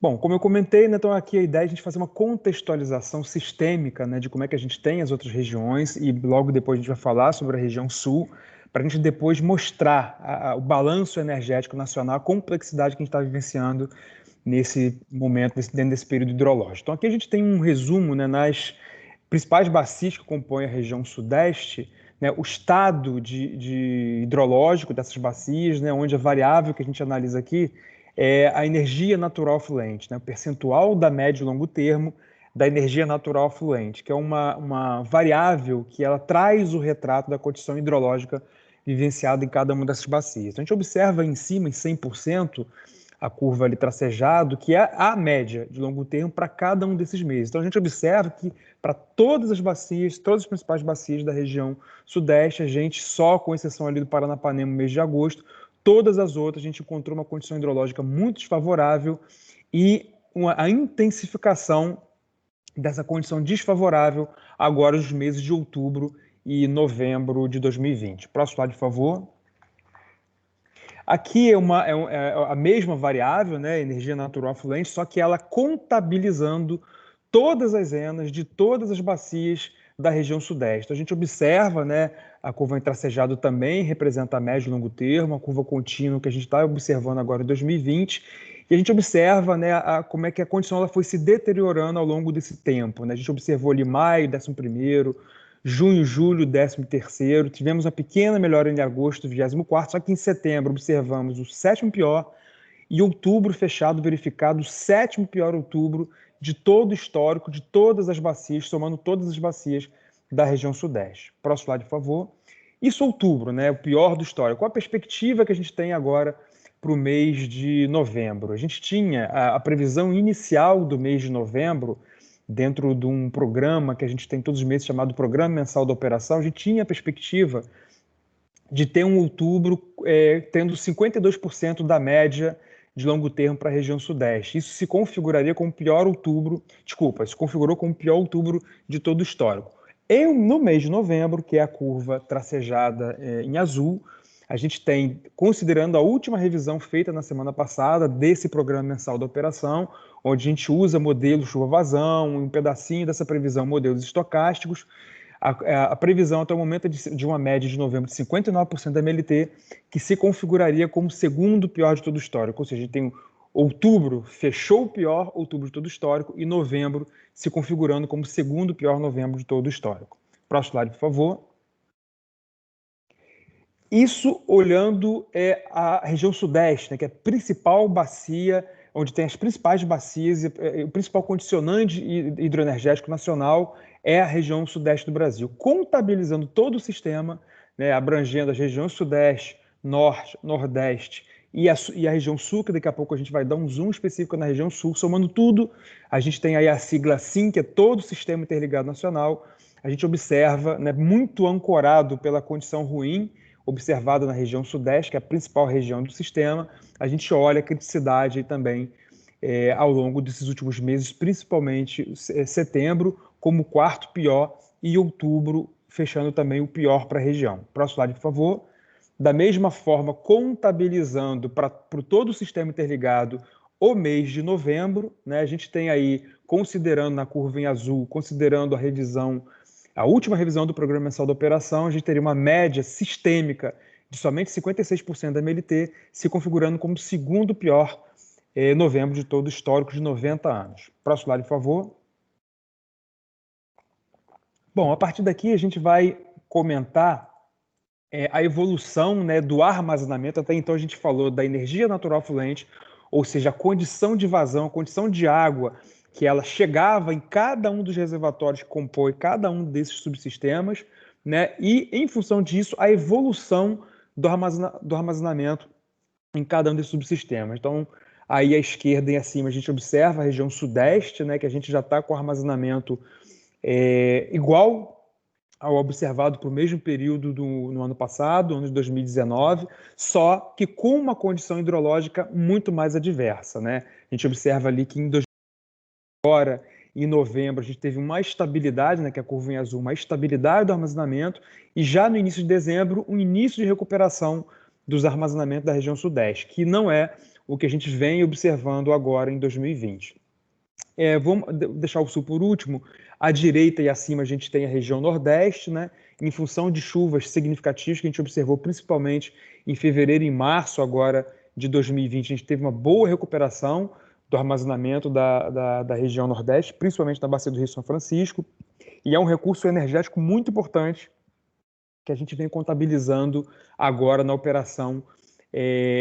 Bom, como eu comentei, né, então aqui a ideia é a gente fazer uma contextualização sistêmica, né, de como é que a gente tem as outras regiões, e logo depois a gente vai falar sobre a região sul, para a gente depois mostrar o balanço energético nacional, a complexidade que a gente está vivenciando nesse momento, dentro desse período hidrológico. Então aqui a gente tem um resumo, né, nas principais bacias que compõem a região sudeste, né, o estado de hidrológico dessas bacias, né, onde a variável que a gente analisa aqui é a energia natural fluente, né, o percentual da médio e longo termo da energia natural fluente, que é uma variável que ela traz o retrato da condição hidrológica vivenciada em cada uma dessas bacias. Então, a gente observa em cima, em 100%, a curva ali tracejado, que é a média de longo termo para cada um desses meses. Então, a gente observa que para todas as bacias, todas as principais bacias da região sudeste, a gente, só com exceção ali do Paranapanema no mês de agosto, todas as outras a gente encontrou uma condição hidrológica muito desfavorável e a intensificação dessa condição desfavorável agora nos meses de outubro e novembro de 2020. Próximo slide, por favor. Aqui é a mesma variável, né, energia natural fluente, só que ela contabilizando todas as enas de todas as bacias da região sudeste. Então, a gente observa, né, a curva em tracejado também representa a médio e longo termo, a curva contínua que a gente está observando agora em 2020, e a gente observa, né, como é que a condição ela foi se deteriorando ao longo desse tempo, né? A gente observou ali maio, 11º, junho, julho, 13º, tivemos uma pequena melhora em agosto, 24º, só que em setembro observamos o 7º pior e outubro fechado verificado o 7º pior outubro de todo o histórico, de todas as bacias, somando todas as bacias da região sudeste. Próximo slide, por favor. Isso outubro, né, o pior do histórico. Qual a perspectiva que a gente tem agora para o mês de novembro? A gente tinha a previsão inicial do mês de novembro, dentro de um programa que a gente tem todos os meses chamado Programa Mensal da Operação, a gente tinha a perspectiva de ter um outubro tendo 52% da média de longo termo para a região sudeste. Isso se configuraria como o pior outubro, se configurou como o pior outubro de todo o histórico. No mês de novembro, que é a curva tracejada em azul, a gente tem, considerando a última revisão feita na semana passada desse programa mensal da operação, onde a gente usa modelo chuva-vazão, um pedacinho dessa previsão, modelos estocásticos, a previsão até o momento é de uma média de novembro de 59% da MLT, que se configuraria como o segundo pior de todo o histórico. Ou seja, a gente tem outubro, fechou o pior outubro de todo o histórico, e novembro se configurando como o segundo pior novembro de todo o histórico. Próximo slide, por favor. Isso olhando a região sudeste, né, que é a principal bacia, onde tem as principais bacias, e o principal condicionante hidroenergético nacional é a região sudeste do Brasil. Contabilizando todo o sistema, né, abrangendo as regiões sudeste, norte, nordeste e a região sul, que daqui a pouco a gente vai dar um zoom específico na região sul, somando tudo, a gente tem aí a sigla SIM, que é todo o Sistema Interligado Nacional. A gente observa, né, muito ancorado pela condição ruim observada na região sudeste, que é a principal região do sistema, a gente olha a criticidade aí também ao longo desses últimos meses, principalmente setembro como o quarto pior e outubro fechando também o pior para a região. Próximo slide, por favor. Da mesma forma, contabilizando para todo o sistema interligado o mês de novembro, né, a gente tem aí, considerando na curva em azul, considerando a última revisão do Programa Mensal da Operação, a gente teria uma média sistêmica de somente 56% da MLT, se configurando como o segundo pior novembro de todo o histórico de 90 anos. Próximo slide, por favor. Bom, a partir daqui a gente vai comentar a evolução, né, do armazenamento. Até então a gente falou da energia natural fluente, ou seja, a condição de vazão, a condição de água, que ela chegava em cada um dos reservatórios que compõem cada um desses subsistemas, né, e, em função disso, a evolução do armazenamento em cada um desses subsistemas. Então, aí à esquerda e acima a gente observa a região sudeste, né, que a gente já está com armazenamento igual ao observado para o mesmo período no ano passado, ano de 2019, só que com uma condição hidrológica muito mais adversa, né? A gente observa ali que agora, em novembro, a gente teve uma estabilidade, né, que é a curva em azul, uma estabilidade do armazenamento, e já no início de dezembro, um início de recuperação dos armazenamentos da região sudeste, que não é o que a gente vem observando agora em 2020. Vamos deixar o sul por último. À direita e acima a gente tem a região nordeste, né? Em função de chuvas significativas que a gente observou principalmente em fevereiro e março agora de 2020, a gente teve uma boa recuperação do armazenamento da região nordeste, principalmente na bacia do Rio São Francisco, e é um recurso energético muito importante que a gente vem contabilizando agora na operação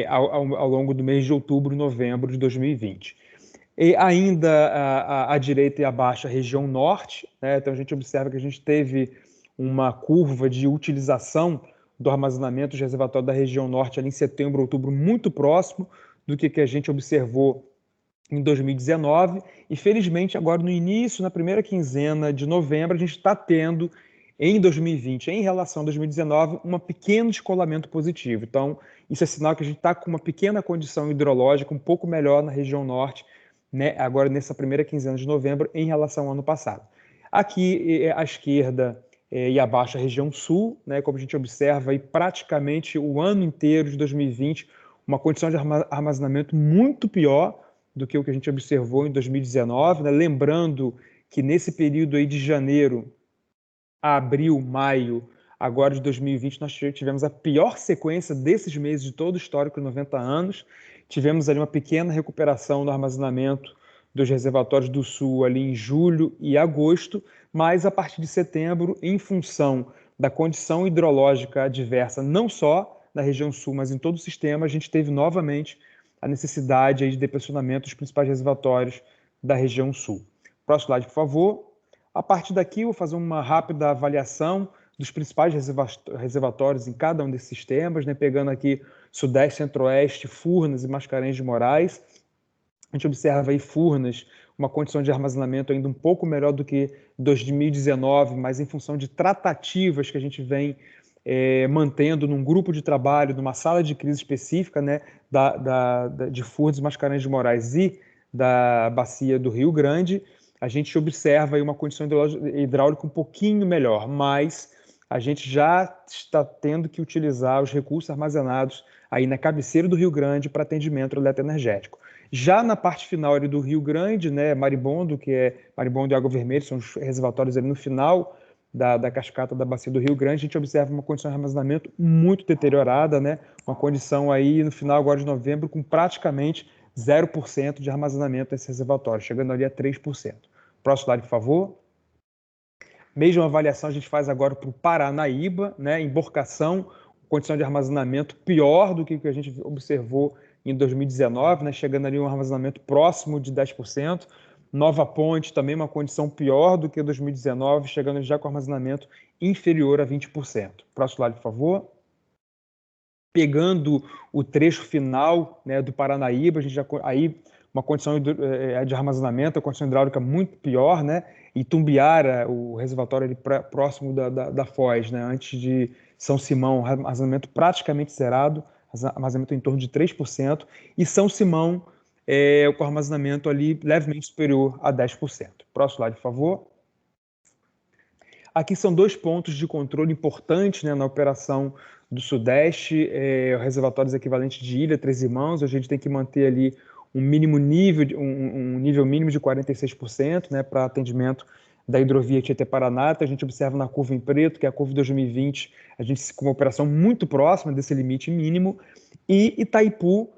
ao longo do mês de outubro e novembro de 2020. E ainda à direita e abaixo a região norte, né? Então a gente observa que a gente teve uma curva de utilização do armazenamento de reservatório da região norte ali em setembro, outubro, muito próximo do que a gente observou em 2019, e felizmente agora no início, na primeira quinzena de novembro, a gente está tendo em 2020, em relação a 2019, um pequeno descolamento positivo. Então, isso é sinal que a gente está com uma pequena condição hidrológica um pouco melhor na região norte, né, agora nessa primeira quinzena de novembro, em relação ao ano passado. Aqui, à esquerda e abaixo, a região sul, né, como a gente observa, aí, praticamente o ano inteiro de 2020, uma condição de armazenamento muito pior do que o que a gente observou em 2019, né? Lembrando que nesse período aí de janeiro a abril, maio, agora de 2020, nós tivemos a pior sequência desses meses de todo o histórico de 90 anos. Tivemos ali uma pequena recuperação do armazenamento dos reservatórios do sul ali em julho e agosto, mas a partir de setembro, em função da condição hidrológica adversa, não só na região sul, mas em todo o sistema, a gente teve novamente a necessidade aí de depressionamento dos principais reservatórios da região sul. Próximo slide, por favor. A partir daqui, eu vou fazer uma rápida avaliação dos principais reservatórios em cada um desses sistemas, né? Pegando aqui Sudeste, Centro-Oeste, Furnas e Mascarenhas de Moraes. A gente observa aí Furnas, uma condição de armazenamento ainda um pouco melhor do que 2019, mas em função de tratativas que a gente vem mantendo num grupo de trabalho, numa sala de crise específica, né, de Furnas e Mascarenhas de Moraes e da bacia do Rio Grande, a gente observa aí uma condição hidráulica um pouquinho melhor, mas a gente já está tendo que utilizar os recursos armazenados aí na cabeceira do Rio Grande para atendimento eletroenergético. Já na parte final ali do Rio Grande, né, Maribondo, que é Maribondo e Água Vermelha, são os reservatórios ali no final da cascata da bacia do Rio Grande, a gente observa uma condição de armazenamento muito deteriorada, né, uma condição aí no final agora de novembro com praticamente 0% de armazenamento nesse reservatório, chegando ali a 3%. Próximo slide, por favor. Mesma avaliação a gente faz agora para o Paranaíba, né, emborcação, condição de armazenamento pior do que a gente observou em 2019, né, chegando ali um armazenamento próximo de 10%. Nova Ponte também uma condição pior do que 2019, chegando já com armazenamento inferior a 20%. Próximo slide, por favor. Pegando o trecho final, né, do Paranaíba, a gente já aí uma condição de armazenamento, a condição hidráulica muito pior, né? E Tumbiara, o reservatório ali próximo da Foz, né? Antes de São Simão, armazenamento praticamente zerado, armazenamento em torno de 3%, e São Simão com armazenamento ali levemente superior a 10%. Próximo slide, por favor. Aqui são dois pontos de controle importantes, né, na operação do Sudeste, reservatórios equivalentes de Ilha, Três Irmãos. A gente tem que manter ali um nível mínimo de 46%, né, para atendimento da hidrovia Tietê-Paraná. A gente observa na curva em preto, que é a curva de 2020, a gente com uma operação muito próxima desse limite mínimo, e Itaipu,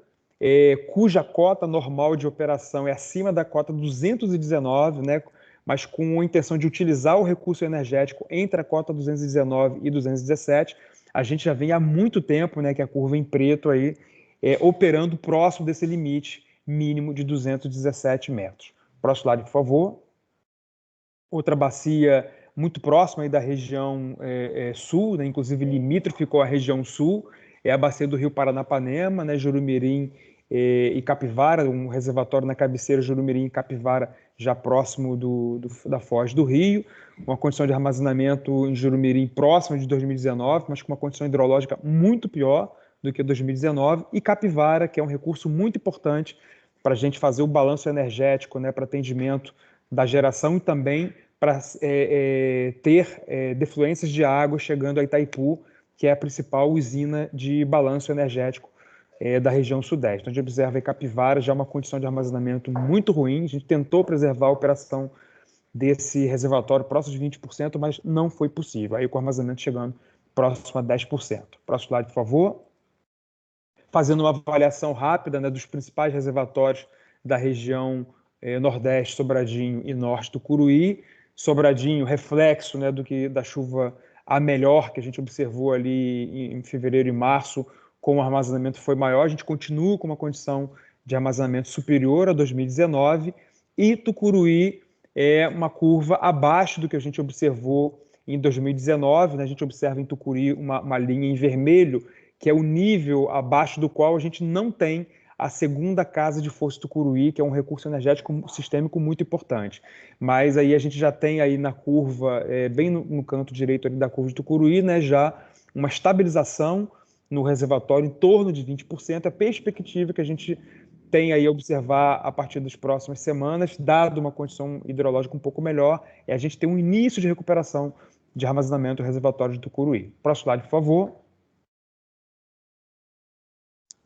cuja cota normal de operação é acima da cota 219, né, mas com a intenção de utilizar o recurso energético entre a cota 219 e 217, a gente já vem há muito tempo, né, que a curva em preto aí, operando próximo desse limite mínimo de 217 metros. Próximo slide, por favor. Outra bacia muito próxima aí da região sul, né, inclusive limítrofe com a região sul, é a bacia do Rio Paranapanema, né, Jurumirim e Capivara, um reservatório na cabeceira Jurumirim e Capivara, já próximo da Foz do Rio, uma condição de armazenamento em Jurumirim próxima de 2019, mas com uma condição hidrológica muito pior do que 2019, e Capivara, que é um recurso muito importante para a gente fazer o balanço energético, né, para atendimento da geração e também para ter defluências de água chegando a Itaipu, que é a principal usina de balanço energético da região sudeste. Então, a gente observa em Capivara já uma condição de armazenamento muito ruim. A gente tentou preservar a operação desse reservatório próximo de 20%, mas não foi possível. Aí com o armazenamento chegando próximo a 10%. Próximo slide, por favor. Fazendo uma avaliação rápida, né, dos principais reservatórios da região Nordeste, Sobradinho e Norte do Curuí. Sobradinho, reflexo, né, da chuva a melhor que a gente observou ali em fevereiro e março, com o armazenamento foi maior. A gente continua com uma condição de armazenamento superior a 2019, e Tucuruí é uma curva abaixo do que a gente observou em 2019, né? A gente observa em Tucuruí uma linha em vermelho, que é o nível abaixo do qual a gente não tem a segunda casa de Foz do Tucuruí, que é um recurso energético sistêmico muito importante. Mas aí a gente já tem aí na curva, bem no canto direito ali da curva de Tucuruí, né, já uma estabilização no reservatório em torno de 20%, a perspectiva que a gente tem aí a observar a partir das próximas semanas, dado uma condição hidrológica um pouco melhor, é a gente ter um início de recuperação de armazenamento do reservatório de Tucuruí. Próximo slide, por favor.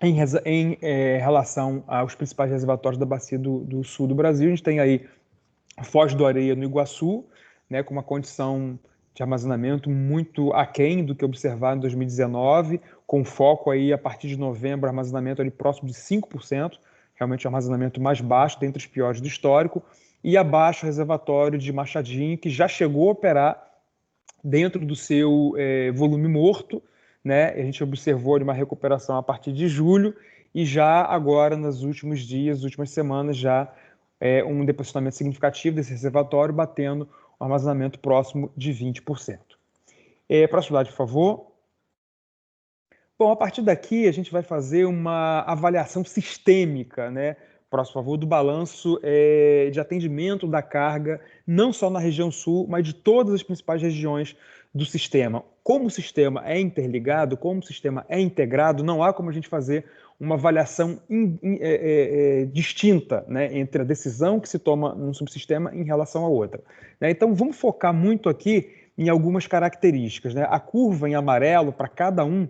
Em relação aos principais reservatórios da bacia do sul do Brasil, a gente tem aí Foz do Areia no Iguaçu, né, com uma condição de armazenamento muito aquém do que observado em 2019, com foco aí a partir de novembro, armazenamento ali próximo de 5%, realmente o armazenamento mais baixo, dentre os piores do histórico, e abaixo o reservatório de Machadinho, que já chegou a operar dentro do seu volume morto, né? A gente observou uma recuperação a partir de julho, e já agora, nos últimos dias, nas últimas semanas, já um depositamento significativo desse reservatório, batendo um armazenamento próximo de 20%. Próximo slide, por favor. Bom, a partir daqui a gente vai fazer uma avaliação sistêmica, né? Próximo, por favor, do balanço de atendimento da carga, não só na região sul, mas de todas as principais regiões do sistema. Como o sistema é interligado, como o sistema é integrado, não há como a gente fazer uma avaliação distinta, né, entre a decisão que se toma num subsistema em relação à outra, né? Então, vamos focar muito aqui em algumas características, né? A curva em amarelo para cada um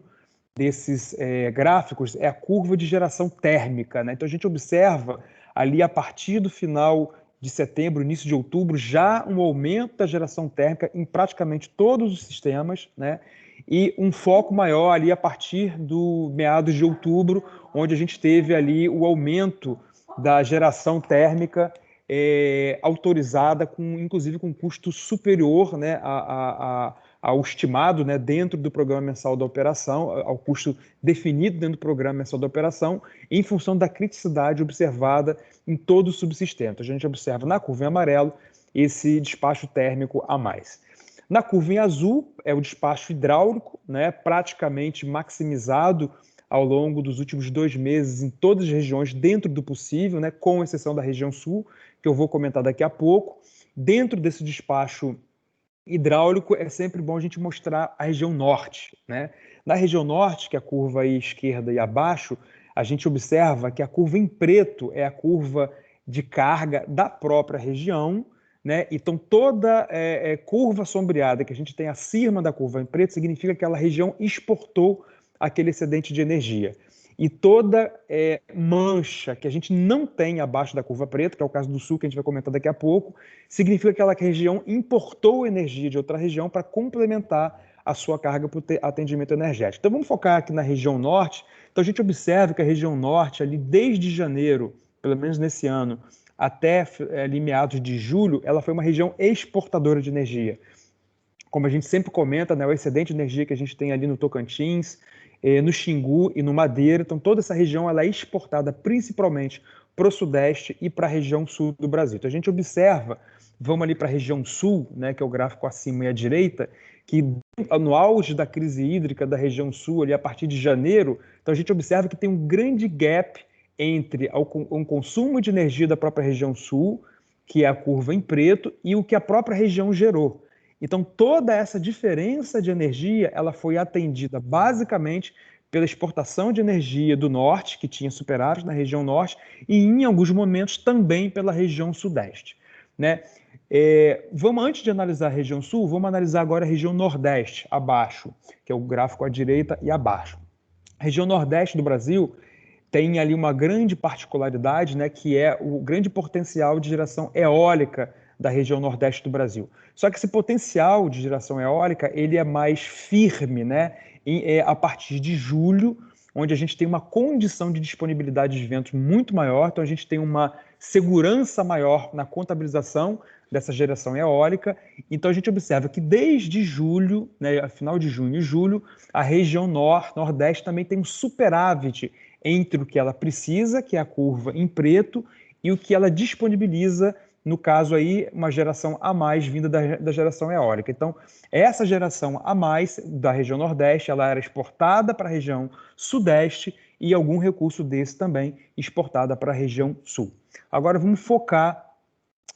desses gráficos é a curva de geração térmica, né? Então, a gente observa ali a partir do final de setembro, início de outubro, já um aumento da geração térmica em praticamente todos os sistemas, né? E um foco maior ali a partir do meados de outubro, onde a gente teve ali o aumento da geração térmica autorizada, inclusive com custo superior, né, ao estimado, né, dentro do programa mensal da operação, ao custo definido dentro do programa mensal da operação, em função da criticidade observada em todo o subsistema. A gente observa na curva em amarelo esse despacho térmico a mais. Na curva em azul é o despacho hidráulico, né, praticamente maximizado ao longo dos últimos 2 meses em todas as regiões dentro do possível, né, com exceção da região sul, que eu vou comentar daqui a pouco. Dentro desse despacho hidráulico é sempre bom a gente mostrar a região norte, né? Na região norte, que é a curva aí esquerda e abaixo, a gente observa que a curva em preto é a curva de carga da própria região, né? Então toda curva sombreada que a gente tem acima da curva em preto significa que aquela região exportou aquele excedente de energia. E toda mancha que a gente não tem abaixo da curva preta, que é o caso do sul, que a gente vai comentar daqui a pouco, significa que aquela região importou energia de outra região para complementar a sua carga para o atendimento energético. Então vamos focar aqui na região norte. Então a gente observa que a região norte, ali desde janeiro, pelo menos nesse ano, até ali meados de julho, ela foi uma região exportadora de energia. Como a gente sempre comenta, né, o excedente de energia que a gente tem ali no Tocantins, no Xingu e no Madeira, então toda essa região ela é exportada principalmente para o sudeste e para a região sul do Brasil. Então a gente observa, vamos ali para a região sul, né, que é o gráfico acima e à direita, que no auge da crise hídrica da região sul, ali a partir de janeiro, então a gente observa que tem um grande gap entre um consumo de energia da própria região sul, que é a curva em preto, e o que a própria região gerou. Então, toda essa diferença de energia, ela foi atendida basicamente pela exportação de energia do norte, que tinha superávit na região norte, e em alguns momentos também pela região sudeste, né? Antes de analisar a região sul, vamos analisar agora a região nordeste, abaixo, que é o gráfico à direita e abaixo. A região nordeste do Brasil tem ali uma grande particularidade, né, que é o grande potencial de geração eólica da região nordeste do Brasil. Só que esse potencial de geração eólica, ele é mais firme, né, a partir de julho, onde a gente tem uma condição de disponibilidade de ventos muito maior, então a gente tem uma segurança maior na contabilização dessa geração eólica. Então a gente observa que desde julho, né, final de junho e julho, a região nordeste também tem um superávit entre o que ela precisa, que é a curva em preto, e o que ela disponibiliza, no caso aí, uma geração a mais vinda da geração eólica. Então, essa geração a mais da região nordeste, ela era exportada para a região sudeste e algum recurso desse também exportada para a região sul. Agora vamos focar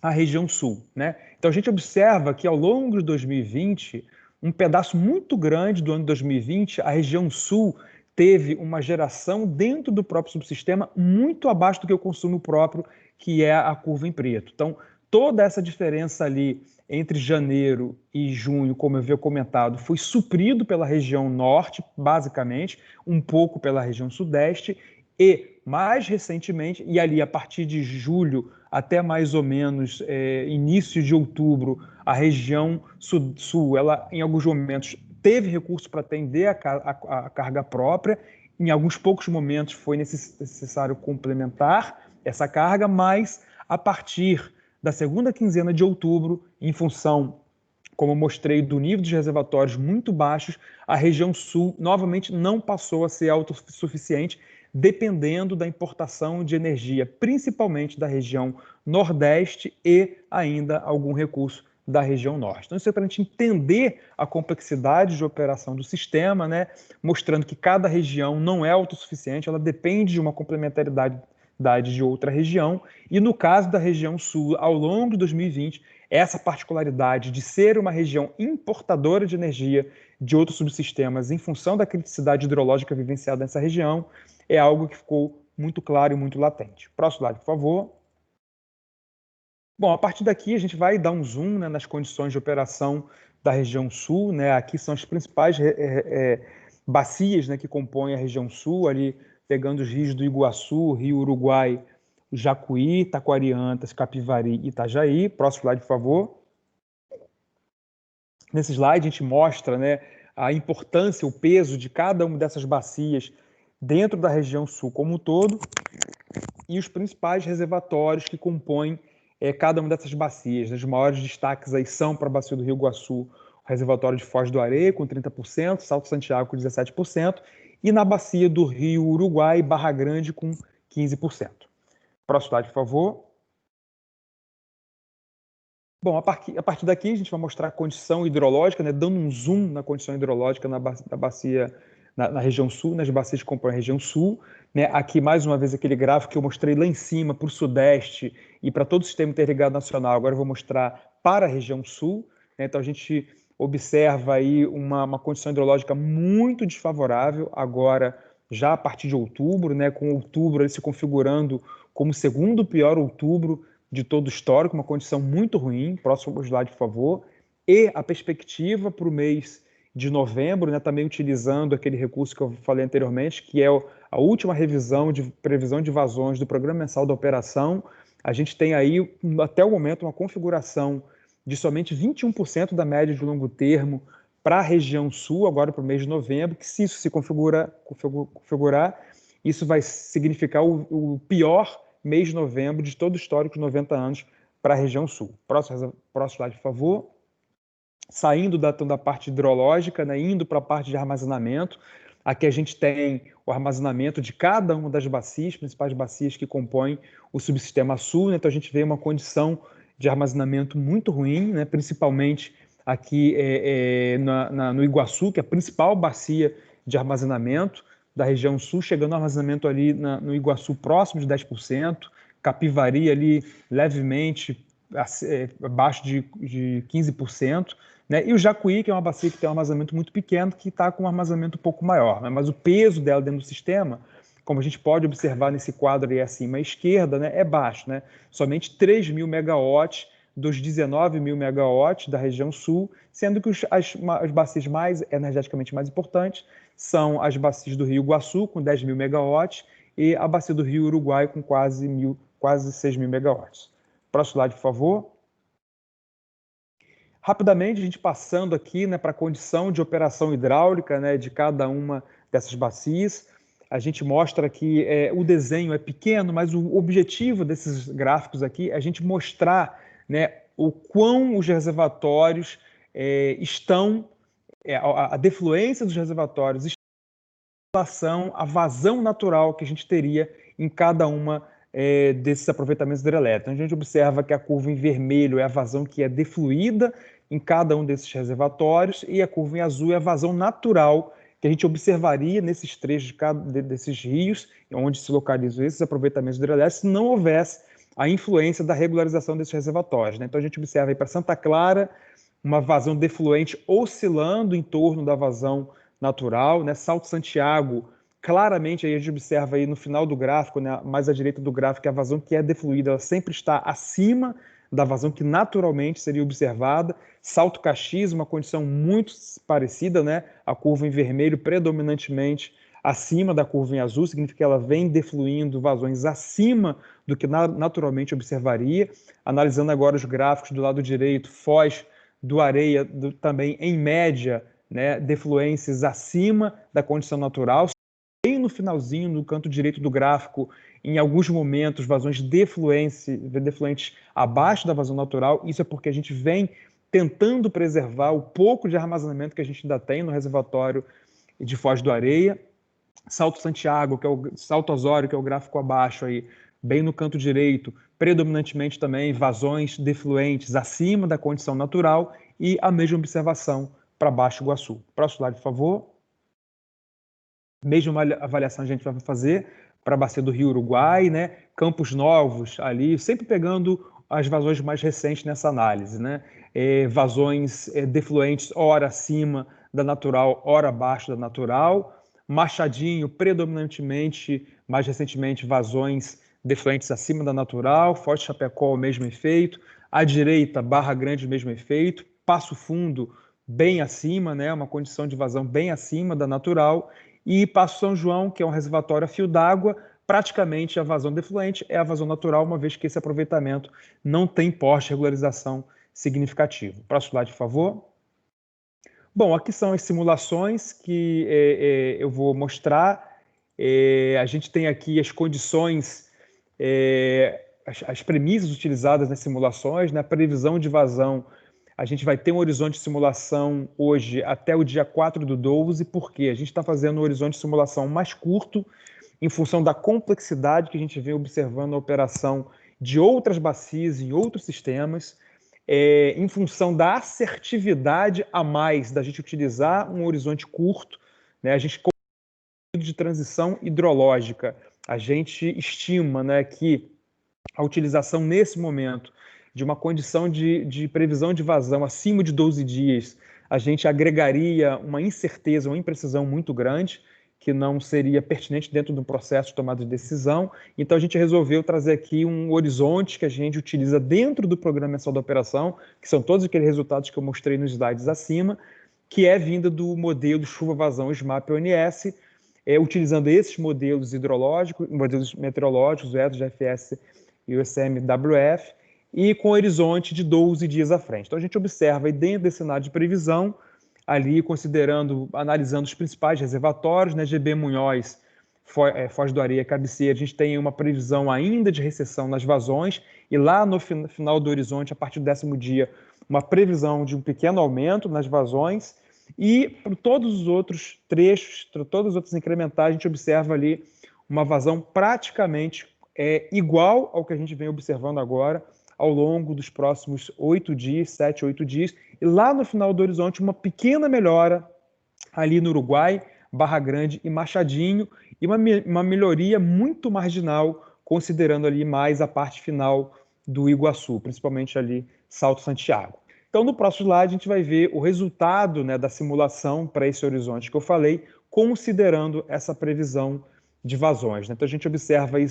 a região sul, né? Então a gente observa que ao longo de 2020, um pedaço muito grande do ano de 2020, a região sul teve uma geração dentro do próprio subsistema muito abaixo do que o consumo próprio, que é a curva em preto. Então, toda essa diferença ali entre janeiro e junho, como eu havia comentado, foi suprido pela região norte, basicamente, um pouco pela região sudeste, e mais recentemente, e ali a partir de julho até mais ou menos início de outubro, a região sul, ela em alguns momentos teve recurso para atender a carga própria, em alguns poucos momentos foi necessário complementar essa carga, mas a partir da segunda quinzena de outubro, em função, como eu mostrei, do nível dos reservatórios muito baixos, a região sul novamente não passou a ser autossuficiente, dependendo da importação de energia, principalmente da região nordeste e ainda algum recurso da região norte. Então, isso é para a gente entender a complexidade de operação do sistema, né? Mostrando que cada região não é autossuficiente, ela depende de uma complementaridade de outra região, e no caso da região sul, ao longo de 2020, essa particularidade de ser uma região importadora de energia de outros subsistemas em função da criticidade hidrológica vivenciada nessa região é algo que ficou muito claro e muito latente. Próximo slide, por favor. Bom, a partir daqui a gente vai dar um zoom, né, nas condições de operação da região sul, né? Aqui são as principais bacias, né, que compõem a região sul, ali pegando os rios do Iguaçu, Rio Uruguai, Jacuí, Taquariantas, Capivari e Itajaí. Próximo slide, por favor. Nesse slide a gente mostra, né, a importância, o peso de cada uma dessas bacias dentro da região sul como um todo e os principais reservatórios que compõem cada uma dessas bacias. Os maiores destaques aí são para a bacia do Rio Iguaçu, o reservatório de Foz do Areia com 30%, Salto Santiago com 17%, e na bacia do Rio Uruguai, Barra Grande com 15%. Próximo slide, por favor. Bom, a partir daqui a gente vai mostrar a condição hidrológica, né, dando um zoom na condição hidrológica na bacia, na região sul, nas bacias que compõem a região sul. Né? Aqui, mais uma vez, aquele gráfico que eu mostrei lá em cima para o sudeste e para todo o sistema interligado nacional. Agora eu vou mostrar para a região sul. Né? Então a gente observa aí uma condição hidrológica muito desfavorável agora, já a partir de outubro, né? Com outubro ele se configurando como o segundo pior outubro de todo o histórico, uma condição muito ruim. Próximo slide, por favor. E a perspectiva para o mês de novembro, né, também utilizando aquele recurso que eu falei anteriormente, que é a última revisão de previsão de vazões do Programa Mensal da Operação. A gente tem aí, até o momento, uma configuração de somente 21% da média de longo termo para a região sul, agora para o mês de novembro, que se isso se configurar, isso vai significar o pior mês de novembro de todo o histórico de 90 anos para a região sul. Próximo slide, por favor. Saindo da parte hidrológica, né, indo para a parte de armazenamento. Aqui a gente tem o armazenamento de cada uma das bacias, principais bacias que compõem o subsistema sul. Né? Então a gente vê uma condição de armazenamento muito ruim, né? Principalmente aqui no Iguaçu, que é a principal bacia de armazenamento da região sul, chegando ao armazenamento ali no Iguaçu próximo de 10%, Capivari ali levemente abaixo de 15%, né? E o Jacuí, que é uma bacia que tem um armazenamento muito pequeno, que está com um armazenamento um pouco maior, né? Mas o peso dela dentro do sistema, como a gente pode observar nesse quadro aí acima à esquerda, né, é baixo, né? Somente 3.000 megawatts dos 19.000 megawatts da região sul, sendo que as bacias energeticamente mais importantes são as bacias do Rio Iguaçu, com 10.000 megawatts, e a bacia do Rio Uruguai, com quase 6.000 megawatts. Próximo slide, por favor. Rapidamente, a gente passando aqui, né, para a condição de operação hidráulica, né, de cada uma dessas bacias. A gente mostra que o desenho é pequeno, mas o objetivo desses gráficos aqui é a gente mostrar, né, o quão os reservatórios estão, a defluência dos reservatórios em relação à vazão natural que a gente teria em cada uma desses aproveitamentos hidrelétricos. A gente observa que a curva em vermelho é a vazão que é defluída em cada um desses reservatórios e a curva em azul é a vazão natural que a gente observaria nesses trechos desses rios, onde se localizam esses aproveitamentos hidrelétricos, se não houvesse a influência da regularização desses reservatórios, né? Então a gente observa aí para Santa Clara uma vazão defluente oscilando em torno da vazão natural, né? Salto Santiago, claramente aí a gente observa aí no final do gráfico, né, mais à direita do gráfico, a vazão que é defluída, ela sempre está acima da vazão que naturalmente seria observada. Salto Caxias, uma condição muito parecida, né? A curva em vermelho predominantemente acima da curva em azul, significa que ela vem defluindo vazões acima do que naturalmente observaria. Analisando agora os gráficos do lado direito, Foz do Areia também em média, né, defluências acima da condição natural. Bem no finalzinho, no canto direito do gráfico, em alguns momentos, vazões defluentes abaixo da vazão natural. Isso é porque a gente vem tentando preservar o pouco de armazenamento que a gente ainda tem no reservatório de Foz do Areia. Salto Santiago, Salto Osório, que é o gráfico abaixo aí, bem no canto direito, predominantemente também vazões defluentes acima da condição natural e a mesma observação para Baixo Iguaçu. Próximo slide, por favor. Mesma avaliação a gente vai fazer para a bacia do Rio Uruguai, né? Campos Novos ali, sempre pegando as vazões mais recentes nessa análise, né? Vazões defluentes, ora acima da natural, ora abaixo da natural. Machadinho, predominantemente, mais recentemente, vazões defluentes acima da natural. Forte Chapecó, o mesmo efeito. À direita, Barra Grande, o mesmo efeito. Passo Fundo, bem acima, né? Uma condição de vazão bem acima da natural. E Passo São João, que é um reservatório a fio d'água, praticamente a vazão defluente é a vazão natural, uma vez que esse aproveitamento não tem porte de regularização significativo. Próximo slide, por favor. Bom, aqui são as simulações que eu vou mostrar. A gente tem aqui as condições, as premissas utilizadas nas simulações, né? A previsão de vazão. A gente vai ter um horizonte de simulação hoje até o dia 4/12, porque a gente está fazendo um horizonte de simulação mais curto, em função da complexidade que a gente vem observando na operação de outras bacias em outros sistemas, em função da assertividade a mais da gente utilizar um horizonte curto, né? A gente, com o período de transição hidrológica, a gente estima, né, que a utilização nesse momento de uma condição de previsão de vazão acima de 12 dias, a gente agregaria uma incerteza, uma imprecisão muito grande, que não seria pertinente dentro do processo de tomada de decisão. Então, a gente resolveu trazer aqui um horizonte que a gente utiliza dentro do programa mensal da operação, que são todos aqueles resultados que eu mostrei nos slides acima, que é vinda do modelo chuva-vazão SMAP-ONS, utilizando esses modelos hidrológicos, modelos meteorológicos, o ETO, GFS e o SMWF, e com horizonte de 12 dias à frente. Então, a gente observa aí dentro desse cenário de previsão, ali analisando os principais reservatórios, né, GB Munhoz, Foz do Areia, Cabeceira, a gente tem uma previsão ainda de recessão nas vazões, e lá no final do horizonte, a partir do 10º dia, uma previsão de um pequeno aumento nas vazões, e para todos os outros trechos, todos os outros incrementais, a gente observa ali uma vazão praticamente igual ao que a gente vem observando agora, ao longo dos próximos 8 dias, 7, 8 dias, e lá no final do horizonte uma pequena melhora ali no Uruguai, Barra Grande e Machadinho, e uma melhoria muito marginal, considerando ali mais a parte final do Iguaçu, principalmente ali Salto Santiago. Então, no próximo slide, a gente vai ver o resultado, né, da simulação para esse horizonte que eu falei, considerando essa previsão de vazões, né? Então, a gente observa aí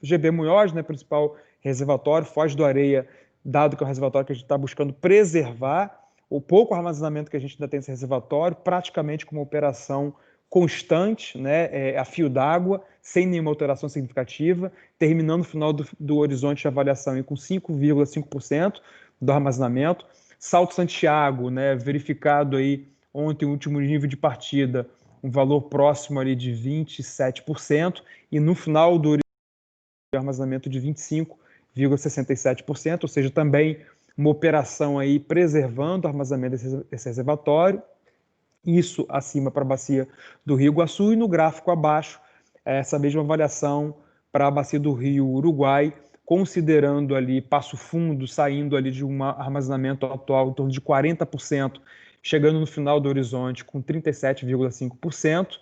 GB Munhoz, né, principal reservatório, Foz do Areia, dado que é um reservatório que a gente está buscando preservar, o pouco armazenamento que a gente ainda tem nesse reservatório, praticamente com uma operação constante, né, a fio d'água, sem nenhuma alteração significativa, terminando no final do horizonte de avaliação aí com 5,5% do armazenamento. Salto Santiago, né, verificado aí ontem, o último nível de partida, um valor próximo ali de 27%, e no final do armazenamento de 25,67%, ou seja, também uma operação aí preservando o armazenamento desse reservatório, isso acima para a bacia do Rio Iguaçu, e no gráfico abaixo, essa mesma avaliação para a bacia do Rio Uruguai, considerando ali Passo Fundo, saindo ali de um armazenamento atual em torno de 40%, chegando no final do horizonte com 37,5%,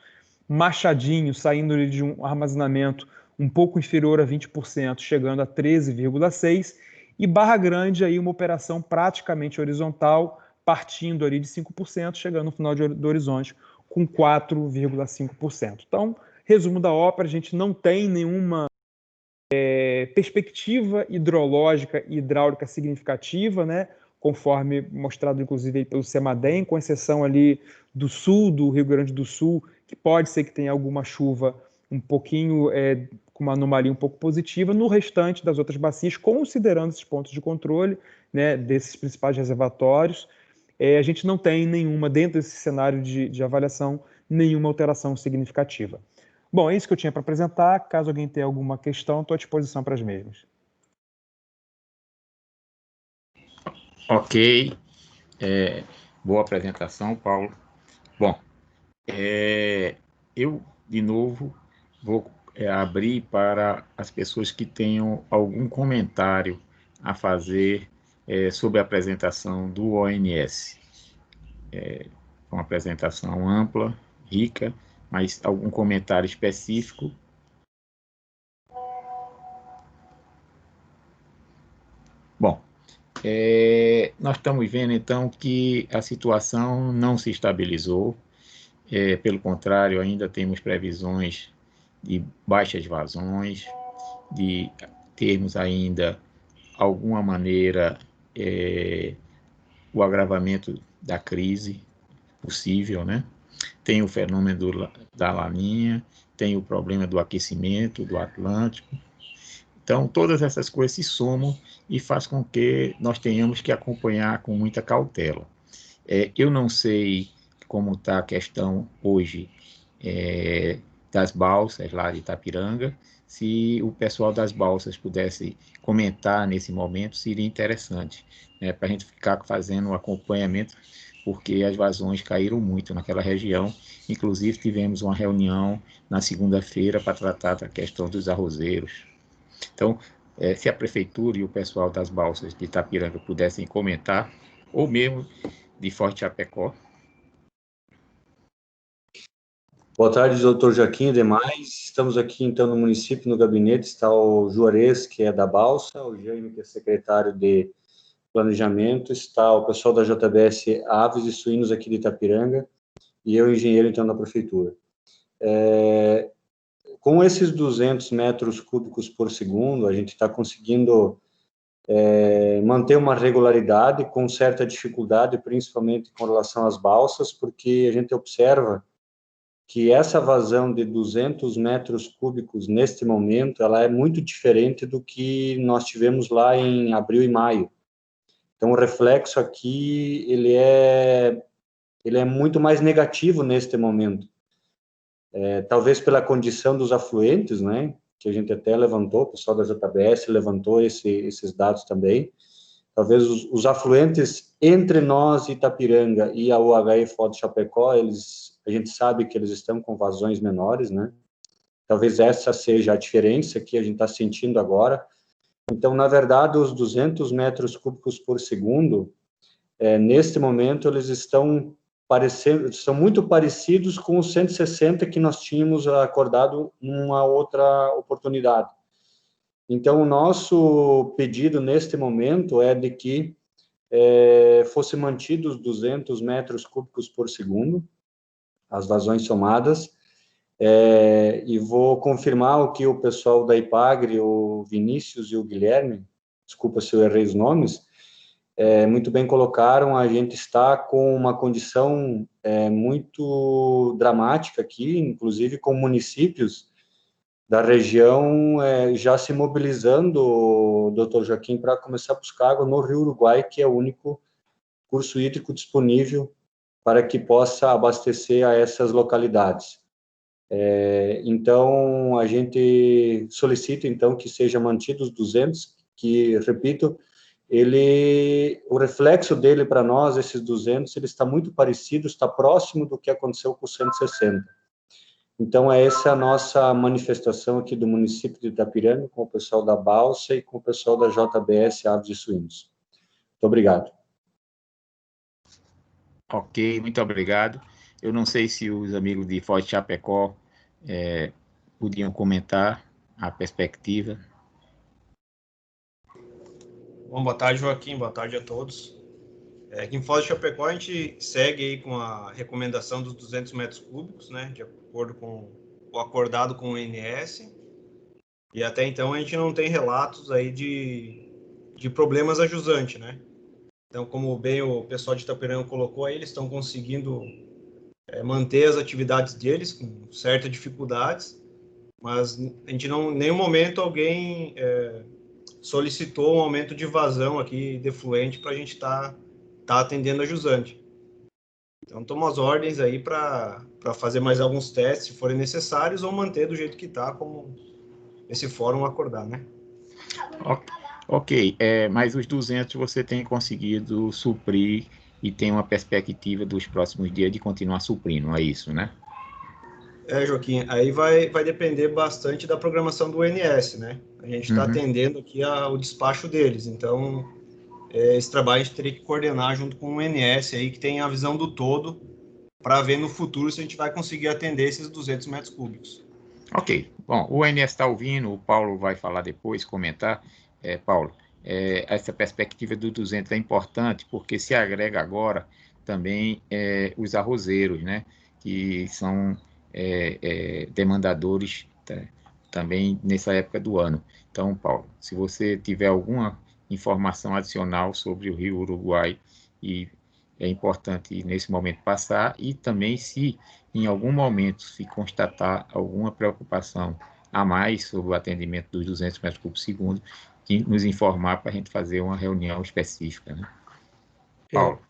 Machadinho saindo ali de um armazenamento um pouco inferior a 20%, chegando a 13,6%, e Barra Grande aí uma operação praticamente horizontal, partindo ali de 5%, chegando no final do horizonte com 4,5%. Então, resumo da ópera, a gente não tem nenhuma perspectiva hidrológica e hidráulica significativa, né, conforme mostrado inclusive pelo CEMADEM, com exceção ali do sul do Rio Grande do Sul, que pode ser que tenha alguma chuva um pouquinho com uma anomalia um pouco positiva, no restante das outras bacias, considerando esses pontos de controle, né, desses principais reservatórios, a gente não tem nenhuma, dentro desse cenário de avaliação, nenhuma alteração significativa. Bom, é isso que eu tinha para apresentar. Caso alguém tenha alguma questão, estou à disposição para as mesmas. Ok. Boa apresentação, Paulo. Bom, eu, de novo, vou abrir para as pessoas que tenham algum comentário a fazer sobre a apresentação do ONS. Uma apresentação ampla, rica, mas algum comentário específico? Bom, nós estamos vendo, então, que a situação não se estabilizou. Pelo contrário, ainda temos previsões de baixas vazões, de termos ainda, alguma maneira, o agravamento da crise possível, né? Tem o fenômeno da Laninha, tem o problema do aquecimento do Atlântico. Então, todas essas coisas se somam e faz com que nós tenhamos que acompanhar com muita cautela. Eu não sei como está a questão hoje das balsas lá de Itapiranga. Se o pessoal das balsas pudesse comentar nesse momento, seria interessante, né, para a gente ficar fazendo um acompanhamento, porque as vazões caíram muito naquela região. Inclusive, tivemos uma reunião na segunda-feira para tratar da questão dos arrozeiros. Então, se a prefeitura e o pessoal das balsas de Itapiranga pudessem comentar, ou mesmo de Forte Chapecó. Boa tarde, doutor Joaquim e demais. Estamos aqui, então, no município, no gabinete, está o Juarez, que é da Balsa, o Jaime, que é secretário de Planejamento, está o pessoal da JBS Aves e Suínos aqui de Itapiranga, e eu, engenheiro, então, da prefeitura. Com esses 200 metros cúbicos por segundo, a gente está conseguindo manter uma regularidade com certa dificuldade, principalmente com relação às balsas, porque a gente observa que essa vazão de 200 metros cúbicos, neste momento, ela é muito diferente do que nós tivemos lá em abril e maio. Então, o reflexo aqui, ele é muito mais negativo neste momento. Talvez pela condição dos afluentes, né, que a gente até levantou, o pessoal da JBS levantou esses dados também. Talvez os afluentes entre nós, Itapiranga, e a UHE Foz do Chapecó, a gente sabe que eles estão com vazões menores, né? Talvez essa seja a diferença que a gente está sentindo agora. Então, na verdade, os 200 metros cúbicos por segundo, neste momento, eles estão muito parecidos com os 160 que nós tínhamos acordado numa outra oportunidade. Então, o nosso pedido neste momento é de que fosse mantidos 200 metros cúbicos por segundo, as vazões somadas, e vou confirmar o que o pessoal da IPAGRE, o Vinícius e o Guilherme, desculpa se eu errei os nomes, muito bem colocaram. A gente está com uma condição muito dramática aqui, inclusive com municípios da região já se mobilizando, doutor Joaquim, para começar a buscar água no Rio Uruguai, que é o único curso hídrico disponível para que possa abastecer a essas localidades. Então, a gente solicita, então, que seja mantido os 200, que, repito, o reflexo dele para nós, esses 200, ele está muito parecido, está próximo do que aconteceu com o 160. Então, essa a nossa manifestação aqui do município de Itapiranga, com o pessoal da Balsa e com o pessoal da JBS Aves e Suínos. Muito obrigado. Ok, muito obrigado. Eu não sei se os amigos de Foz de Chapecó podiam comentar a perspectiva. Bom, boa tarde, Joaquim, boa tarde a todos. Aqui em Foz de Chapecó, a gente segue aí com a recomendação dos 200 metros cúbicos, né, de acordo com o acordado com o INS, e até então a gente não tem relatos aí de problemas a jusante, né. Então, como bem o pessoal de Itapiranga colocou aí, eles estão conseguindo manter as atividades deles com certas dificuldades, mas a gente não, em nenhum momento alguém solicitou um aumento de vazão aqui de efluente para a gente tá atendendo a jusante. Então, tomo as ordens aí para fazer mais alguns testes, se forem necessários, ou manter do jeito que está, como esse fórum acordar, né? Ok, mas os 200 você tem conseguido suprir e tem uma perspectiva dos próximos dias de continuar suprindo, é isso, né? Joaquim, aí vai depender bastante da programação do INS, né? A gente está atendendo aqui o despacho deles, então esse trabalho a gente teria que coordenar junto com o INS aí, que tem a visão do todo, para ver no futuro se a gente vai conseguir atender esses 200 metros cúbicos. Ok, bom, o INS está ouvindo, o Paulo vai falar depois, comentar. Paulo, essa perspectiva do 200 é importante, porque se agrega agora também os arrozeiros, né, que são demandadores também nessa época do ano. Então, Paulo, se você tiver alguma informação adicional sobre o Rio Uruguai, e é importante nesse momento passar, e também se em algum momento se constatar alguma preocupação a mais sobre o atendimento dos 200 metros cúbicos por segundo, que nos informar para a gente fazer uma reunião específica, né? Paulo.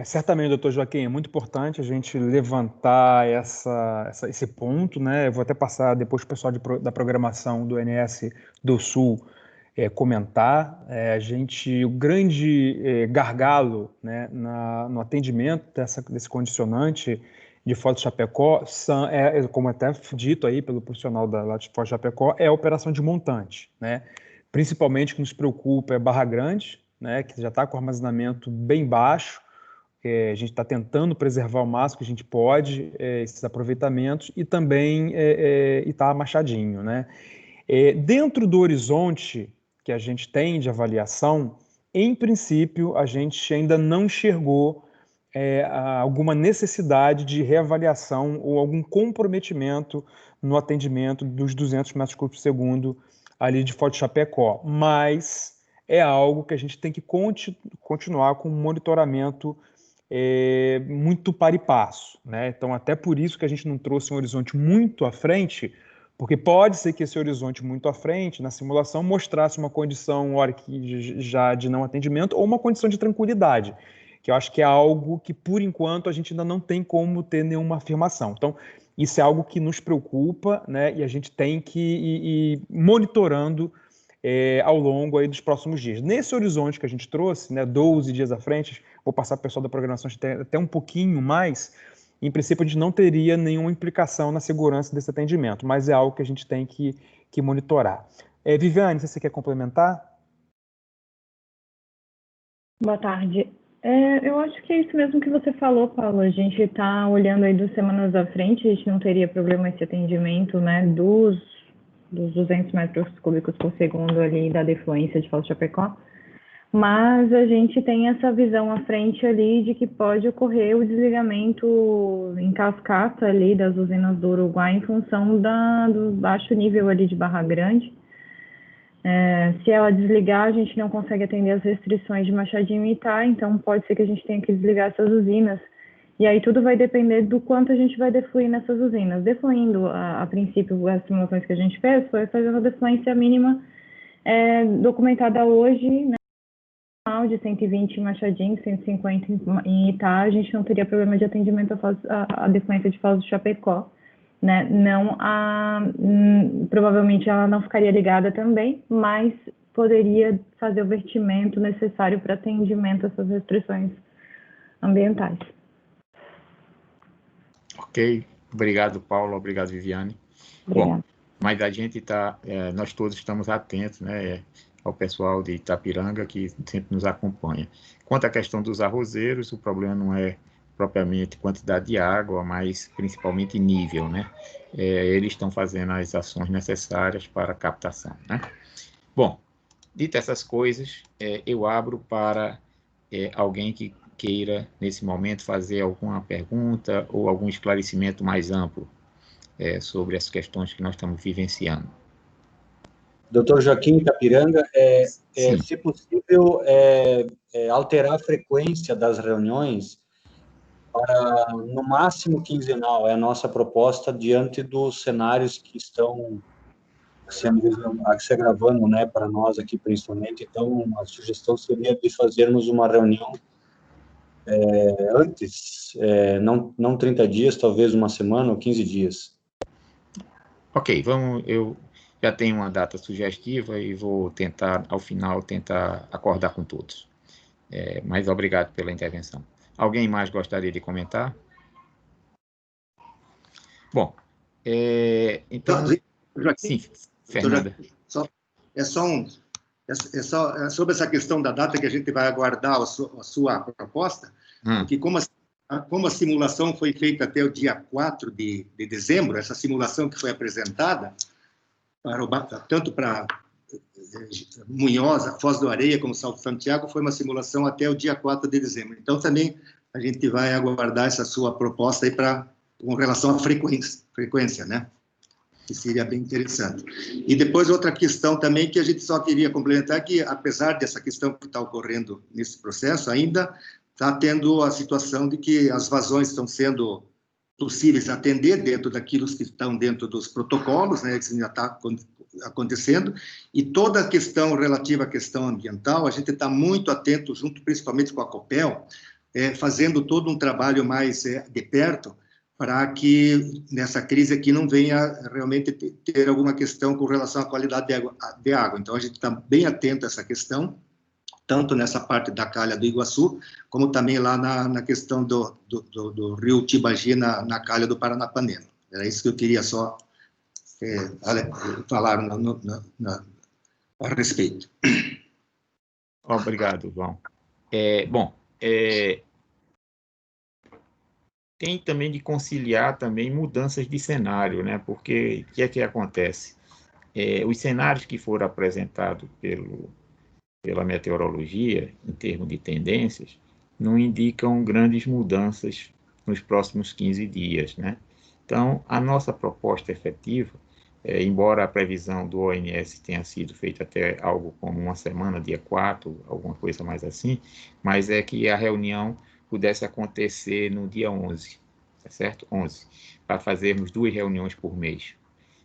Certamente, doutor Joaquim, é muito importante a gente levantar esse ponto, né? Eu vou até passar depois para o pessoal da programação do INS do Sul comentar. O grande gargalo, né, no atendimento desse condicionante de Foz de Chapecó, como até dito aí pelo profissional lá de Foz de Chapecó, é a operação de montante, né? Principalmente o que nos preocupa é Barra Grande, né, que já está com armazenamento bem baixo. A gente está tentando preservar o máximo que a gente pode esses aproveitamentos, e também Itá Machadinho, né? Dentro do horizonte que a gente tem de avaliação, em princípio, a gente ainda não enxergou alguma necessidade de reavaliação ou algum comprometimento no atendimento dos 200 metros cúbicos por segundo ali de Foz de Chapecó, mas é algo que a gente tem que continuar com um monitoramento muito par e passo, né? Então, até por isso que a gente não trouxe um horizonte muito à frente, porque pode ser que esse horizonte muito à frente, na simulação, mostrasse uma condição já de não atendimento ou uma condição de tranquilidade, que eu acho que é algo que, por enquanto, a gente ainda não tem como ter nenhuma afirmação. Então, isso é algo que nos preocupa, né? E a gente tem que ir monitorando ao longo aí dos próximos dias. Nesse horizonte que a gente trouxe, né, 12 dias à frente, vou passar para o pessoal da programação até um pouquinho mais. Em princípio, a gente não teria nenhuma implicação na segurança desse atendimento, mas é algo que a gente tem que monitorar. Viviane, se você quer complementar? Boa tarde. Eu acho que é isso mesmo que você falou, Paulo. A gente está olhando aí 2 semanas à frente, a gente não teria problema esse atendimento, né, dos dos 200 metros cúbicos por segundo ali da defluência de Foz do Chapecó, mas a gente tem essa visão à frente ali de que pode ocorrer o desligamento em cascata ali das usinas do Uruguai em função do baixo nível ali de Barra Grande. Se ela desligar, a gente não consegue atender as restrições de Machadinho e Itá, então pode ser que a gente tenha que desligar essas usinas. E aí tudo vai depender do quanto a gente vai defluir nessas usinas. Defluindo, a princípio, as simulações que a gente fez foi fazendo a defluência mínima documentada hoje, né, de 120 em Machadinho, 150 em Itá, a gente não teria problema de atendimento à defluência de Foz do Chapecó. Né? Provavelmente ela não ficaria ligada também, mas poderia fazer o vertimento necessário para atendimento a essas restrições ambientais. Ok, obrigado, Paulo, obrigado, Viviane. Obrigada. Bom, mas a gente nós todos estamos atentos, né, ao pessoal de Itapiranga que sempre nos acompanha. Quanto à questão dos arrozeiros, o problema não é propriamente quantidade de água, mas principalmente nível, né? Eles estão fazendo as ações necessárias para a captação, né? Bom, dito essas coisas, eu abro para alguém que queira, nesse momento, fazer alguma pergunta ou algum esclarecimento mais amplo sobre as questões que nós estamos vivenciando. Dr. Joaquim Itapiranga, se possível, alterar a frequência das reuniões para, no máximo, quinzenal. É a nossa proposta diante dos cenários que estão se agravando, né, para nós aqui, principalmente. Então, a sugestão seria de fazermos uma reunião antes, não 30 dias, talvez uma semana ou 15 dias. Ok, eu já tenho uma data sugestiva e vou tentar, ao final, acordar com todos. Mas obrigado pela intervenção. Alguém mais gostaria de comentar? Bom, então... Joaquim, sim, Fernanda. Sobre essa questão da data que a gente vai aguardar a sua proposta, porque como a simulação foi feita até o dia 4 de dezembro, essa simulação que foi apresentada, tanto para Munhoz, Foz do Areia, como Salto Santiago, foi uma simulação até o dia 4 de dezembro. Então, também a gente vai aguardar essa sua proposta aí com relação à frequência, né? Que seria bem interessante. E depois, outra questão também que a gente só queria complementar, que apesar dessa questão que está ocorrendo nesse processo, ainda está tendo a situação de que as vazões estão sendo possíveis atender dentro daquilo que estão dentro dos protocolos, né, que já está acontecendo, e toda a questão relativa à questão ambiental, a gente está muito atento, junto principalmente com a Copel, fazendo todo um trabalho mais de perto, para que nessa crise aqui não venha realmente ter alguma questão com relação à qualidade de água. Então, a gente está bem atento a essa questão, tanto nessa parte da calha do Iguaçu, como também lá na questão do rio Tibagi, na calha do Paranapanema. Era isso que eu queria só falar a respeito. Obrigado, João. Tem também de conciliar também mudanças de cenário, né? Porque o que acontece? Os cenários que foram apresentados pela meteorologia, em termos de tendências, não indicam grandes mudanças nos próximos 15 dias, né? Então, a nossa proposta efetiva, embora a previsão do ONS tenha sido feita até algo como uma semana, dia 4, alguma coisa mais assim, mas é que a reunião pudesse acontecer no dia 11, tá certo? 11, para fazermos 2 reuniões por mês.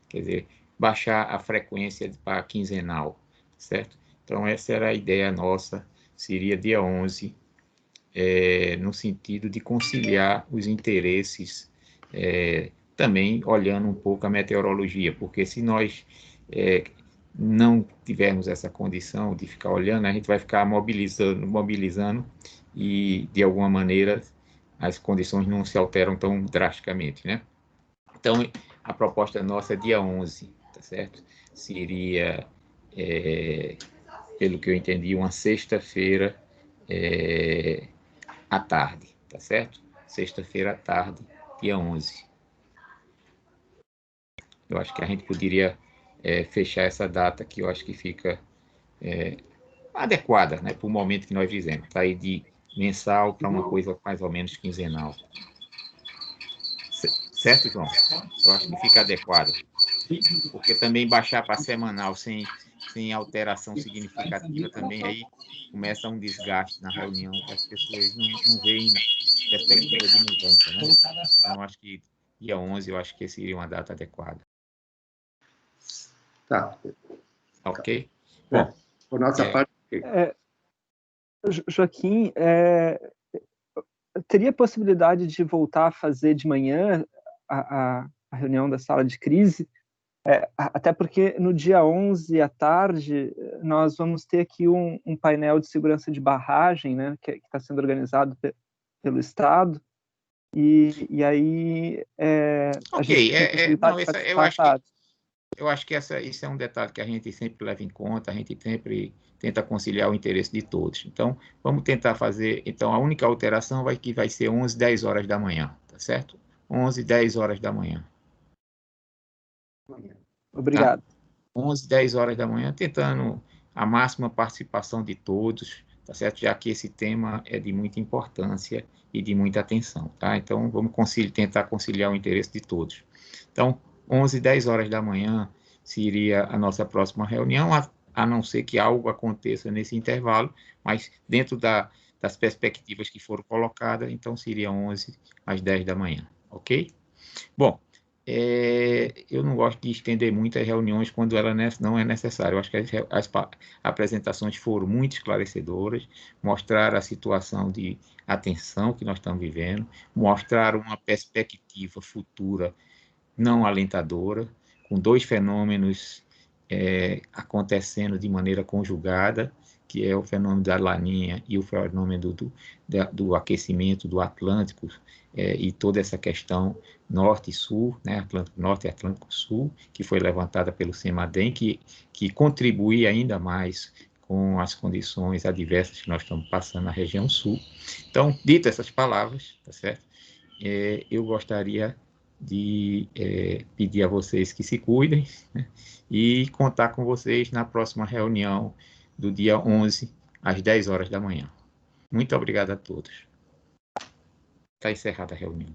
Quer dizer, baixar a frequência para quinzenal, certo? Então, essa era a ideia nossa, seria dia 11, no sentido de conciliar os interesses, também olhando um pouco a meteorologia, porque se nós não tivermos essa condição de ficar olhando, a gente vai ficar mobilizando e, de alguma maneira, as condições não se alteram tão drasticamente, né? Então, a proposta nossa é dia 11, tá certo? Seria, pelo que eu entendi, uma sexta-feira à tarde, tá certo? Sexta-feira à tarde, dia 11. Eu acho que a gente poderia fechar essa data que eu acho que fica adequada, né, para o momento que nós vivemos, para ir de mensal para uma coisa mais ou menos quinzenal. Certo, João? Eu acho que fica adequado. Porque também baixar para semanal sem alteração significativa também, aí começa um desgaste na reunião que as pessoas não veem perspectiva de mudança, né? Então, eu acho que dia 11, eu acho que seria uma data adequada. Tá. Ok? Bom, por nossa parte... Joaquim, teria possibilidade de voltar a fazer de manhã a reunião da sala de crise? Até porque no dia 11 à tarde nós vamos ter aqui um painel de segurança de barragem, né, que está sendo organizado pelo Estado, e aí a gente tem possibilidade de participar. Eu acho que isso é um detalhe que a gente sempre leva em conta, a gente sempre tenta conciliar o interesse de todos. Então, vamos tentar fazer... Então, a única alteração vai ser 11, 10 horas da manhã, tá certo? 11, 10 horas da manhã. Obrigado. Tá? 11, 10 horas da manhã, tentando a máxima participação de todos, tá certo? Já que esse tema é de muita importância e de muita atenção, tá? Então, vamos tentar conciliar o interesse de todos. Então, 11, 10 horas da manhã seria a nossa próxima reunião, a não ser que algo aconteça nesse intervalo, mas dentro das perspectivas que foram colocadas, então seria 11 às 10 da manhã, ok? Bom, eu não gosto de estender muitas reuniões quando ela não é necessário. Eu acho que as apresentações foram muito esclarecedoras, mostraram a situação de atenção que nós estamos vivendo, mostraram uma perspectiva futura não alentadora, com dois fenômenos acontecendo de maneira conjugada, que é o fenômeno da Laninha e o fenômeno do aquecimento do Atlântico, e toda essa questão norte e sul, né, Atlântico Norte e Atlântico Sul, que foi levantada pelo CEMADEM, que contribui ainda mais com as condições adversas que nós estamos passando na região sul. Então, dito essas palavras, tá certo? Eu gostaria de pedir a vocês que se cuidem, né, e contar com vocês na próxima reunião do dia 11, às 10 horas da manhã. Muito obrigado a todos. Está encerrada a reunião.